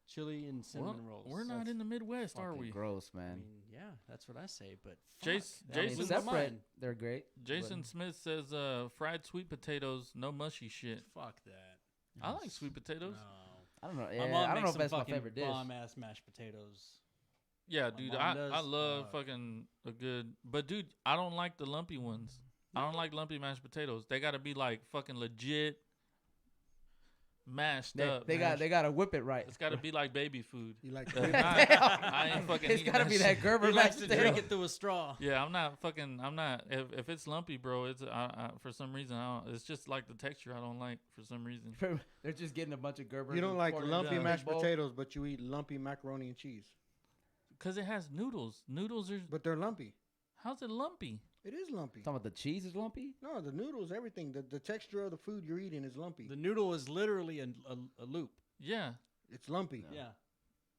Chili and Well, cinnamon rolls. we're not in the Midwest, are Fucking we? gross, I man. mean, yeah, that's what I say. But Jason- fuck, I mean, Jason- blew my separate, mind. they're great. Jason Smith says fried sweet potatoes, no mushy shit. Fuck that. I like sweet potatoes. No. I don't know. My Yeah, mom I don't makes know if some that's my fucking favorite dish. bomb ass mashed potatoes. Yeah, My dude, mom I does. love Fuck. fucking a good. But dude, I don't like the lumpy ones. I don't like lumpy mashed potatoes. They got to be like fucking legit mashed up. They got to whip it right. It's got to be like baby food. You like If that? not, I ain't fucking. It's eating got to be shit. that Gerber He likes mashed to drink potato. it through a straw. Yeah, I'm not fucking. I'm not. If it's lumpy, bro, it's for some reason. It's just like the texture I don't like for some reason. They're just getting a bunch of Gerber. You don't like lumpy down. mashed Big bowl. potatoes, but you eat lumpy macaroni and cheese. Cause it has noodles. Noodles are. But they're lumpy. How's it lumpy? It is lumpy. Talking about the cheese is lumpy. No, the noodles, everything. The texture of the food you're eating is lumpy. The noodle is literally a loop. Yeah, It's lumpy. Yeah.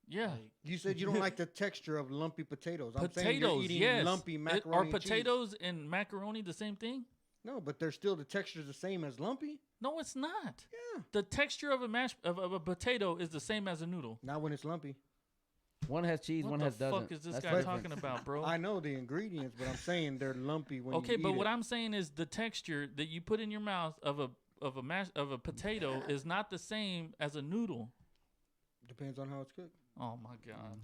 yeah. Like, You said you don't like the texture of lumpy potatoes. I'm saying Potatoes, you're eating yes. lumpy macaroni Are and cheese. potatoes and macaroni the same thing? No, but they're still the texture's the same as lumpy. No, it's not. Yeah. The texture of a potato is the same as a noodle. Not when it's lumpy. One has cheese, What one the has doesn't. fuck is this That's guy different. talking about, bro? I know the ingredients, but I'm saying they're lumpy when Okay, you eat but what it. I'm saying is the texture that you put in your mouth of a potato is not the same as a noodle. Depends on how it's cooked. Oh my god,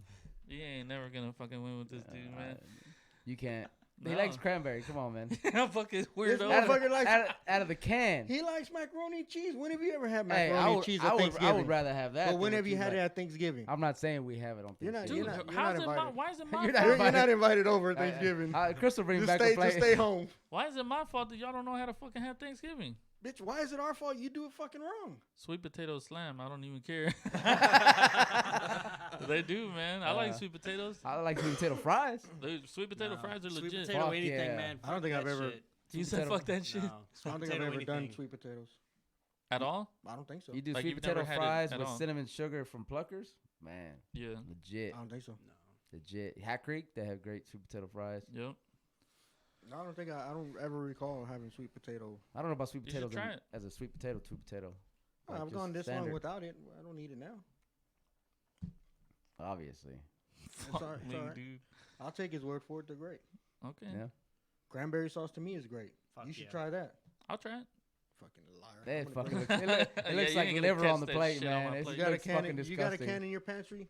you ain't never gonna fucking win with this dude, man. You can't. He No. likes cranberry. Come on, man. I'm fucking This weirdo. motherfucker likes. Out of the can. He likes macaroni and cheese. When have you ever had Hey, macaroni and cheese at I Thanksgiving? would rather have that. But than when what have you had like. it at Thanksgiving? I'm not saying we have it on You're not- Thanksgiving. Dude, you're not how's it my? invited. Why is it my You're not fault? You're not invited over at I- Thanksgiving. Crystal brings Just back stay, a plate. just stay home. Why is it my fault that y'all don't know how to fucking have Thanksgiving? Bitch, why is it our fault? You do it fucking wrong. Sweet potato slam. I don't even care. They do, man. I like sweet potatoes. I like sweet potato fries. Dude, sweet potato fries are Sweet legit. potato Fuck anything, yeah. man. I don't think Fuck I've that ever- shit. You said potato- fuck that shit No, I sweet don't think I've potato ever done anything. sweet potatoes. At all? I don't think so. You do Like, sweet you've never potato had it fries at with all? cinnamon sugar from Pluckers. Man, Yeah. legit, I don't think so. legit. Hat Creek, they have great sweet potato fries. Yep. I don't think I don't ever recall having sweet potato. I don't know about sweet You should potatoes try it. as a sweet potato, potato. Like I've just gone this standard. long without it. I don't need it now. Obviously, Fuck all right, it's me, all right. dude. I'll take his word for it. They're great. Okay. yeah. Cranberry sauce to me is great. Fuck You should yeah. try that. I'll try it. Fucking liar. That I'm gonna fucking bring- looks, it Yeah, looks you like ain't gonna liver on catch the that plate, shit on man. my It plate. You got a looks can. fucking You got a disgusting. can in your pantry,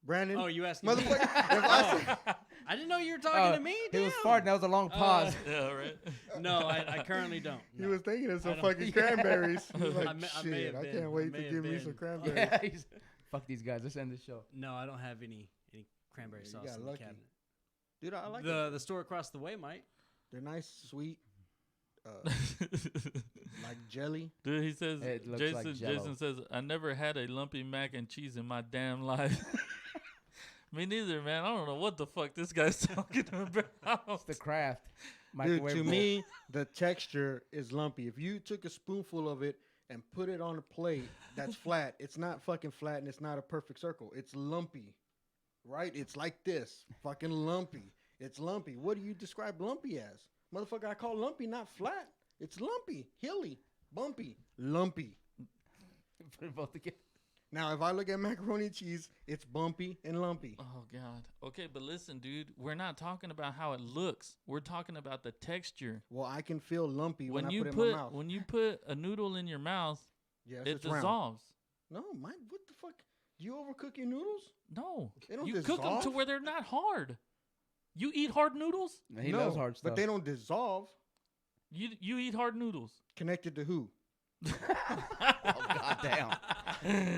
Brandon. Oh, you asking motherfucker. me? If I say- I didn't know you were talking Oh, to me. He was Damn. farting. That was a long pause. Yeah, right. No, I currently don't. He No. was thinking of I some don't- fucking cranberries. He was like, I may shit, have I been. can't I wait may to have give me been. some cranberries. Yeah, fuck these guys. Let's end the show. No, I don't have any cranberry Yeah, you sauce got in the lucky. cabinet. Dude, I like it. The store across the way might. They're nice, sweet, like jelly. Dude, he says, It looks Jason, like Jell-O. Jason says, I never had a lumpy mac and cheese in my damn life. Me neither, man. I don't know what the fuck this guy's talking about. It's the craft. Dude, Microwave to bowl. me, the texture is lumpy. If you took a spoonful of it and put it on a plate that's flat, it's not fucking flat and it's not a perfect circle. It's lumpy, right? It's like this, fucking lumpy. It's lumpy. What do you describe lumpy as? Motherfucker, I call lumpy not flat. It's lumpy, hilly, bumpy, lumpy. Put it both together. Now, if I look at macaroni and cheese, it's bumpy and lumpy. Oh God. Okay, but listen, dude, we're not talking about how it looks. We're talking about the texture. Well, I can feel lumpy when I you put it in my mouth. when you put a noodle in your mouth, Yes, it it's round. dissolves. No, what the fuck? Do you overcook your noodles? No, They don't you cook them to dissolve? where they're not hard. You eat hard noodles. He no, loves hard stuff. but they don't dissolve. You eat hard noodles. Connected to who? Oh god damn.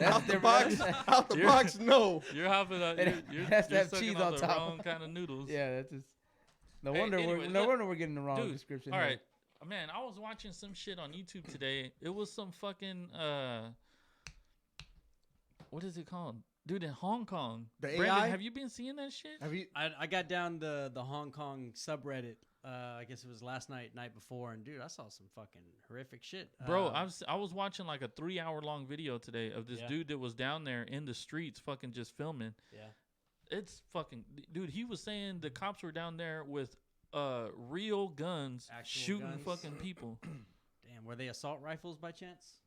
Out the box? Out the box? No. You're having a It you're has to you're have sucking cheese on on the top. wrong kind of noodles. Yeah, that's just. No Hey, wonder anyway, we're getting the wrong Dude, description. all here. right, man. I was watching some shit on YouTube today. It was some fucking what is it called, dude? In Hong Kong, The Brandon, AI? have you been seeing that shit? Have you? I got down the Hong Kong subreddit. I guess it was last night before, and dude, I saw some fucking horrific shit. Bro, I was watching like a 3-hour long video today of this Yeah. dude that was down there in the streets, fucking just filming. yeah. It's fucking, dude. He was saying the cops were down there with real guns, Actual shooting guns? fucking people. Damn, were they assault rifles by chance?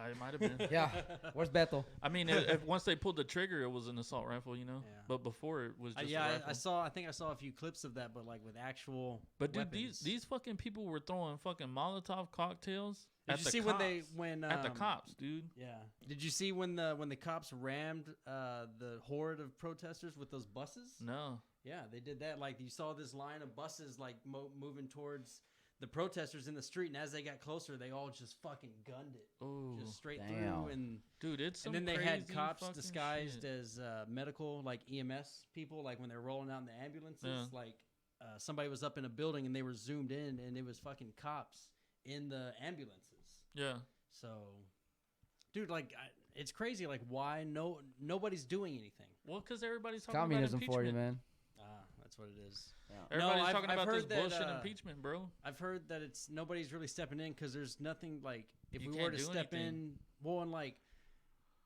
It might have been. Yeah. Where's Bethel? I mean, once they pulled the trigger, it was an assault rifle, you know. Yeah. But before it was just a Yeah, rifle. I think I saw a few clips of that, but like with actual. But dude, weapons. these fucking people were throwing fucking Molotov cocktails Did at you the see cops. when At the cops, dude. Yeah. Did you see when the cops rammed the horde of protesters with those buses? No. Yeah, they did that. Like you saw this line of buses like moving towards the protesters in the street, and as they got closer, they all just fucking gunned it, Oh, just straight damn. through. And dude, it's some then they had crazy cops fucking disguised shit. as medical, like EMS people, like when they're rolling out in the ambulances. Yeah. Like somebody was up in a building and they were zoomed in, and it was fucking cops in the ambulances. Yeah. So, dude, like it's crazy. Like why nobody's doing anything? Well, because everybody's talking Communism about for you, impeachment. man. That's what it is. Everybody's I've- talking I've about this heard that, bullshit impeachment, bro. I've heard that it's nobody's really stepping in because there's nothing like if You we can't were to do step anything. in, well, and like,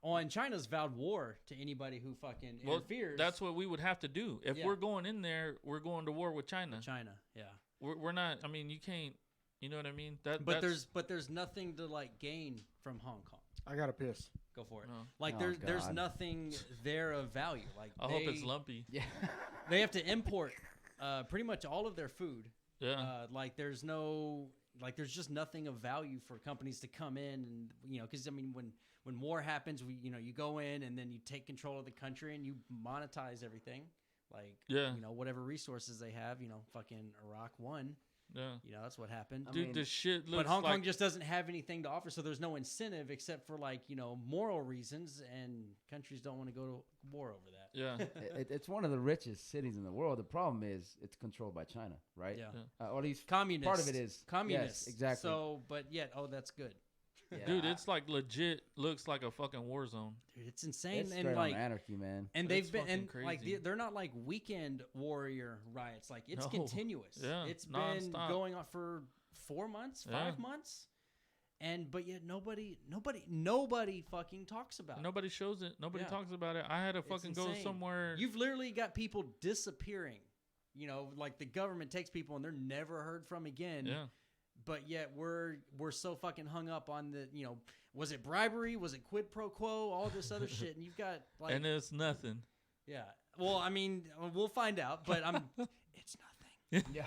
and China's vowed war to anybody who fucking Well, interferes. that's what we would have to do. If Yeah. we're going in there, we're going to war with China. China, yeah. We're not. I mean, you can't. You know what I mean? But there's nothing to like gain from Hong Kong. I gotta piss. Go for it. No. Like Oh, there's God. nothing there of value. Like I hope it's lumpy. Yeah. They have to import pretty much all of their food. Yeah. Like there's just nothing of value for companies to come in and because I mean when war happens you go in and then you take control of the country and you monetize everything like Yeah. whatever resources they have fucking Iraq won Yeah. that's what happened. Dude, mean, this shit looks But Hong like Kong just doesn't have anything to offer, so there's no incentive except for moral reasons, and countries don't want to go to war over that. yeah. It's one of the richest cities in the world. The problem is it's controlled by China, right? Yeah. Or at least Communist. part of it is. Communist. Yes, exactly. So, but yet, that's good. Yeah. Dude, it's like legit looks like a fucking war zone. Dude, it's insane. It's and straight like, on anarchy, man. and It's they've been, fucking and like, crazy. they're not like weekend warrior riots. Like, it's No. continuous. Yeah, It's been nonstop. going on for 4 months, Yeah. 5 months. But yet nobody fucking talks about it. Nobody shows it. Nobody Yeah. talks about it. I had to It's fucking go insane. somewhere. You've literally got people disappearing. Like the government takes people and they're never heard from again. Yeah. But yet we're so fucking hung up on the was it bribery? Was it quid pro quo? All this other shit, and you've got like And it's nothing. yeah. Well, I mean, we'll find out, but it's nothing. Yeah.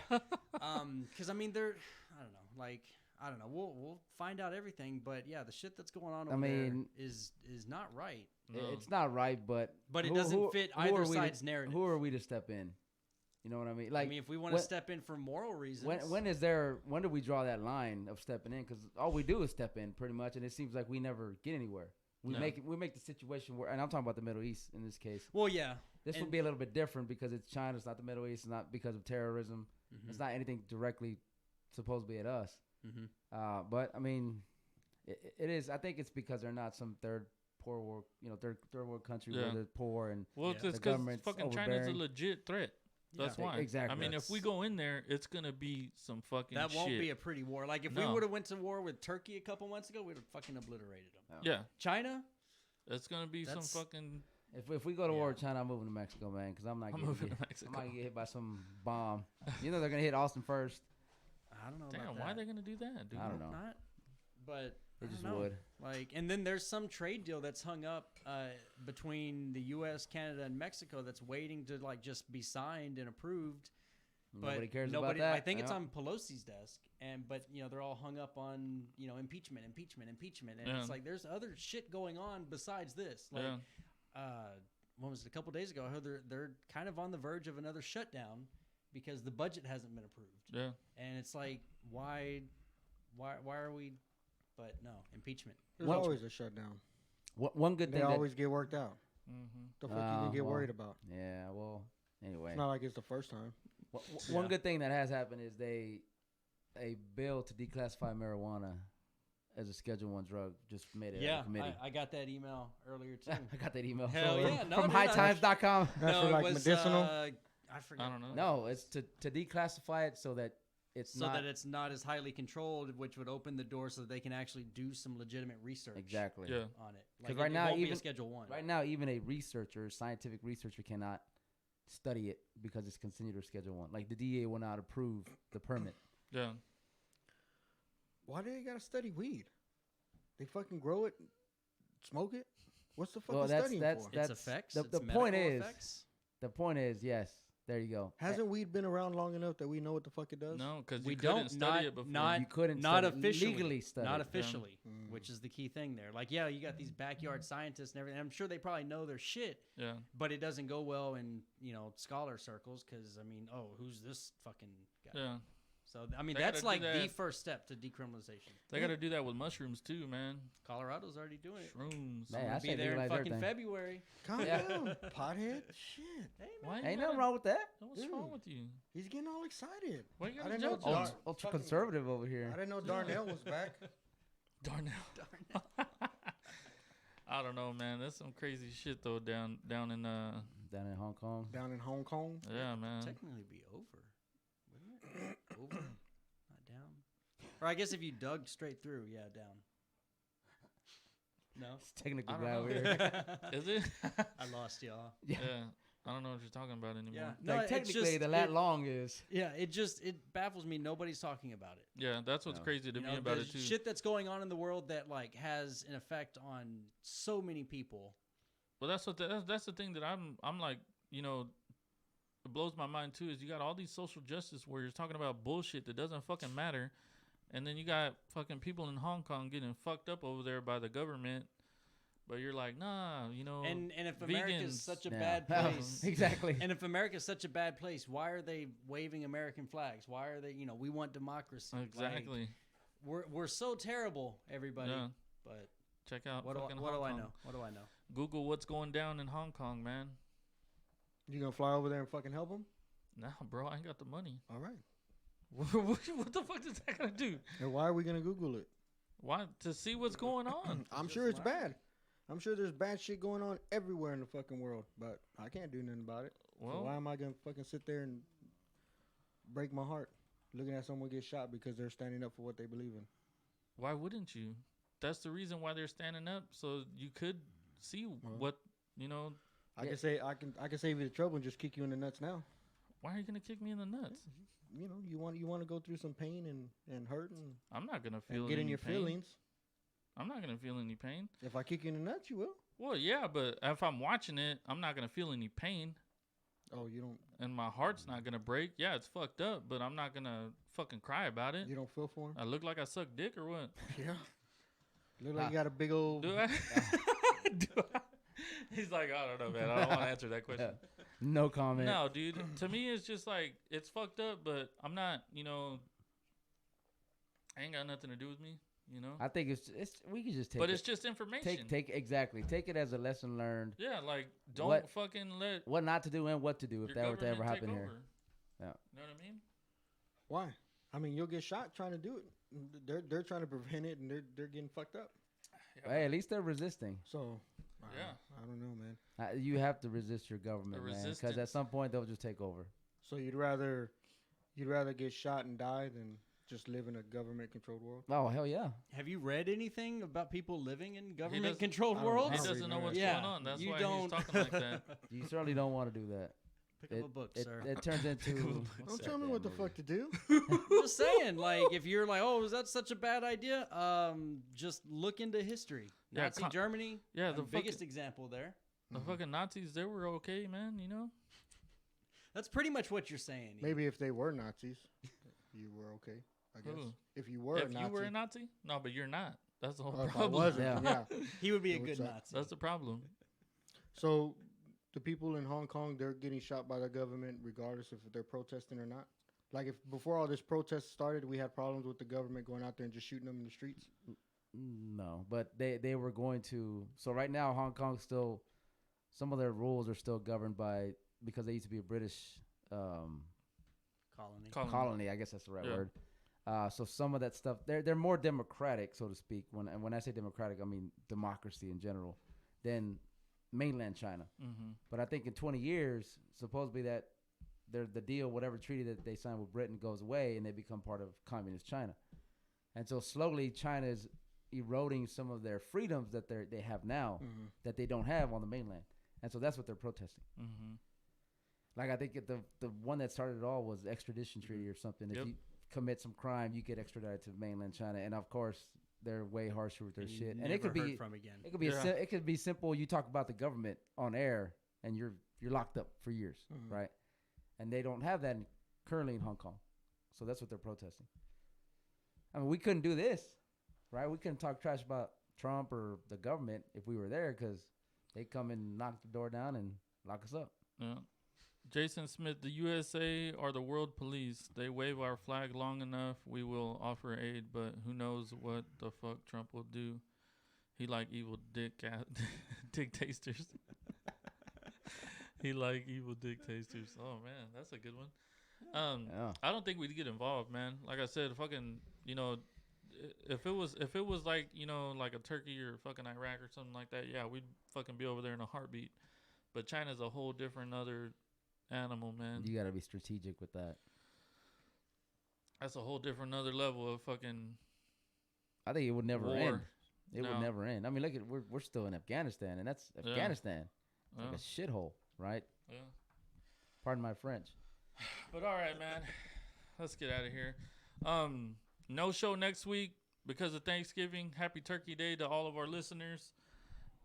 Because I mean, I don't know, like I don't know. We'll find out everything, but yeah, the shit that's going on over mean- there is not right. No. It's not right, but But it doesn't fit who either are we side's to, narrative. Who are we to step in? You know what I mean? Like, I mean, if we want to when- step in for moral reasons, when do we draw that line of stepping in? Because all we do is step in, pretty much, and it seems like we never get anywhere. We No. make the situation where, and I'm talking about the Middle East in this case. well, yeah, This and- would be a little bit different because it's China. It's not the Middle East. It's not because of terrorism. Mhm. It's not anything directly supposedly at us. Mhm. But I mean, it is. I think it's because they're not some third world country Yeah. where they're poor and Well, Yeah. it's The because government's fucking China's a overbearing. legit threat. That's Yeah. why. Exactly. I mean, if we go in there, it's gonna be some fucking that won't shit. be a pretty war. Like if we No. would have went to war with Turkey a couple months ago, we'd have fucking obliterated them. Yeah, China, it's gonna be That's- some fucking. if we go to war Yeah. with China, I'm moving to Mexico, man, because I'm not I'm getting moving hit. to Mexico. I'm not gonna get hit by some bomb. You know they're gonna hit Austin first. I don't know Damn, about why are that. they gonna do that, dude? I don't know. Not, but They just don't know. would. Like, and then there's some trade deal that's hung up between the U.S., Canada, and Mexico that's waiting to like just be signed and approved. But Nobody cares about that. I think it's Yeah. on Pelosi's desk, but they're all hung up on impeachment, and it's like there's other shit going on besides this. Like, what was it, a couple days ago? I heard they're kind of on the verge of another shutdown because the budget hasn't been approved. Yeah. And it's like, why are we? But no, impeachment. There's Well- always a shutdown. One good They thing. always get worked out. Mm-hmm. The fuck you can get well, worried about? Yeah. Well. Anyway. It's not like it's the first time. One good thing that has happened is a bill to declassify marijuana as a Schedule 1 drug just made it out Yeah, of committee. I got that email earlier too. I got that email Hell yeah, no, from dude, I- hightimes.com. That's for it like was, medicinal. I forgot. I don't know. No, it's to declassify it so that it's So not that it's not as highly controlled, which would open the door so that they can actually do some legitimate research exactly. Yeah. on it. 'Cause Like right it now, won't be even- a Schedule 1. Right now, even a researcher, scientific researcher, cannot study it because it's considered a Schedule 1. Like the DEA will not approve the permit. Yeah. Why do they gotta study weed? They fucking grow it, smoke it. What's the fucking Well, that's- studying that's- for? Its that's- effects. the- its the point medical is- effects? The point is, yes, there you go. Hasn't weed been around long enough that we know what the fuck it does? No, because We you couldn't don't study it before. not You couldn't not study it, officially legally study not it. officially, Mm. which is the key thing there. Like, yeah, you got these backyard scientists and everything. I'm sure they probably know their shit, Yeah. but it doesn't go well in scholar circles because who's this fucking guy? Yeah. So I They mean, gotta that's do like the that. first step to decriminalization. They got to do that with mushrooms too, man. Colorado's already doing it. Shrooms. Man, I We'll be say there in legalize fucking everything. February. Calm Yeah. down, pothead. Shit, Hey Why man, you Ain't gotta- nothing wrong with that. What's Dude. wrong with you? he's getting all excited. Why you I gotta didn't know judge Dar- him? Ultra fucking- conservative over I here. didn't know Darnell was back. Darnell. I don't know, man. That's some crazy shit though down in Down in Hong Kong. Down in Hong Kong. yeah, man. technically be over, wouldn't it? Over, not down. Or I guess if you dug straight through, yeah, down. No, It's technically I glad don't we're know. here. Is it? I lost y'all. Yeah. Yeah. I don't know what you're talking about anymore. Yeah, Like, it's technically, just- the lat it- long is. Yeah, it baffles me. Nobody's talking about it. Yeah, that's what's No. crazy to You me know, about the it too. shit that's going on in the world that like has an effect on so many people. Well, that's what that's the thing that I'm like, it blows my mind too. Is you got all these social justice warriors talking about bullshit that doesn't fucking matter, and then you got fucking people in Hong Kong getting fucked up over there by the government. But you're like, nah, And if America vegans. is such a Yeah. bad place, Exactly. and if America is such a bad place, why are they waving American flags? Why are they, we want democracy. Like, exactly. we're so terrible, everybody. Yeah. But Check out what do fucking I Hong Kong. know? What do I know? Google what's going down in Hong Kong, man. You gonna fly over there and fucking help him? Nah, bro, I ain't got the money. All right. What the fuck is that gonna do? And why are we gonna Google it? Why to see what's going on? I'm sure it's bad. I'm sure there's bad shit going on everywhere in the fucking world, but I can't do nothing about it. So Well, why am I gonna fucking sit there and break my heart looking at someone get shot because they're standing up for what they believe in? why wouldn't you? That's the reason why they're standing up, so you could see what I can say I can save you the trouble and just kick you in the nuts now. Why are you gonna kick me in the nuts? You want to go through some pain and hurt and I'm not gonna feel get in any your pain. feelings. I'm not gonna feel any pain. If I kick you in the nuts, you will. Well, yeah, but if I'm watching it, I'm not gonna feel any pain, Oh, you don't and my heart's not gonna break. Yeah, it's fucked up, but I'm not gonna fucking cry about it. you don't feel for him? I look like I suck dick or what? Yeah. Look like you got a big old. Do I? Do I? He's like, I don't know, man. I don't want to answer that question. No comment. No, dude. To me, it's just like it's fucked up, but I'm not. Ain't got nothing to do with me. I think it's we can just take But it. it's just information. take it as a lesson learned. Yeah, like don't What- fucking let What not to do and what to do if your that were to ever government happen take here. over. Yeah. You know what I mean? Why? I mean, you'll get shot trying to do it. They're trying to prevent it, and they're getting fucked up. Hey, at least they're resisting. So, Yeah. I don't know, man. You have to resist your government, man, because at resistance. some point they'll just take over. So you'd rather get shot and die than just live in a government-controlled world? Oh hell yeah! Have you read anything about people living in doesn't- government-controlled I don't- worlds? I He don't doesn't read know none of what's that. Yeah, going on. That's you why don't. he's talking like that. You certainly don't want to do that. Pick up a book, sir. It turns into. Don't tell me what the fuck to do. I'm just saying, like, if you're like, oh, is that such a bad idea? Just look into history. Yeah, Nazi Germany, yeah, the the biggest fucking- example there. The fucking Nazis, they were okay, man. You know. That's pretty much what you're saying. Ian. Maybe if they were Nazis, you were okay. I guess. Who? If you were a If Nazi. you were a Nazi, no, but you're not. That's the whole Or if I problem. wasn't, Yeah. yeah. he would be a What's good up? Nazi. That's the problem. So the people in Hong Kong, they're getting shot by the government regardless if they're protesting or not. Like if before all this protest started, we had problems with the government going out there and just shooting them in the streets. No, but they were going to. So right now, Hong Kong still, some of their rules are still governed by, because they used to be a British colony. colony. I guess that's the right Yeah. word. So some of that stuff, they're more democratic, so to speak. When I say democratic, I mean democracy in general, than mainland China. Mm-hmm. But I think in 20 years, supposedly that the deal, whatever treaty that they signed with Britain, goes away and they become part of communist China. And so slowly China is eroding some of their freedoms that they have now that they don't have on the mainland. And so that's what they're protesting. Mm-hmm. Like I think the one that started it all was the extradition treaty or something. Yep. If you commit some crime, you get extradited to mainland China. And of course, they're way harsher with their And shit. And never it could heard be from again. it could be Yeah. it could be simple. You talk about the government on air, and you're locked up for years, right? And they don't have that currently in Hong Kong, so that's what they're protesting. I mean, we couldn't do this, right? We couldn't talk trash about Trump or the government if we were there, because they come and knock the door down and lock us up. Yeah. Jason Smith, the USA are the world police. They wave our flag long enough, we will offer aid, but who knows what the fuck Trump will do. He like evil dick dick tasters. He like evil dick tasters. Oh man, that's a good one. Yeah. I don't think we'd get involved, man. Like I said, fucking, you know, if it was like, you know, like a Turkey or fucking Iraq or something like that, yeah, we'd fucking be over there in a heartbeat. But China's a whole different other animal, man. You got to be strategic with that. That's a whole different other level of fucking I think it would never war. end. It No. would never end. I mean, look at we're still in Afghanistan, and that's Yeah. Afghanistan. It's Yeah. like a shithole, right? Yeah. Pardon my French. But all right, man. Let's get out of here. No show next week because of Thanksgiving. Happy Turkey Day to all of our listeners.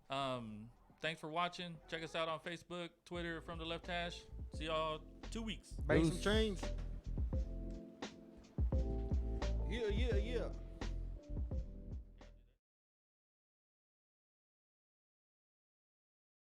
Thanks for watching. Check us out on Facebook, Twitter, From the Left Hash. See y'all 2 weeks. Bang some chains. Yeah, yeah, yeah.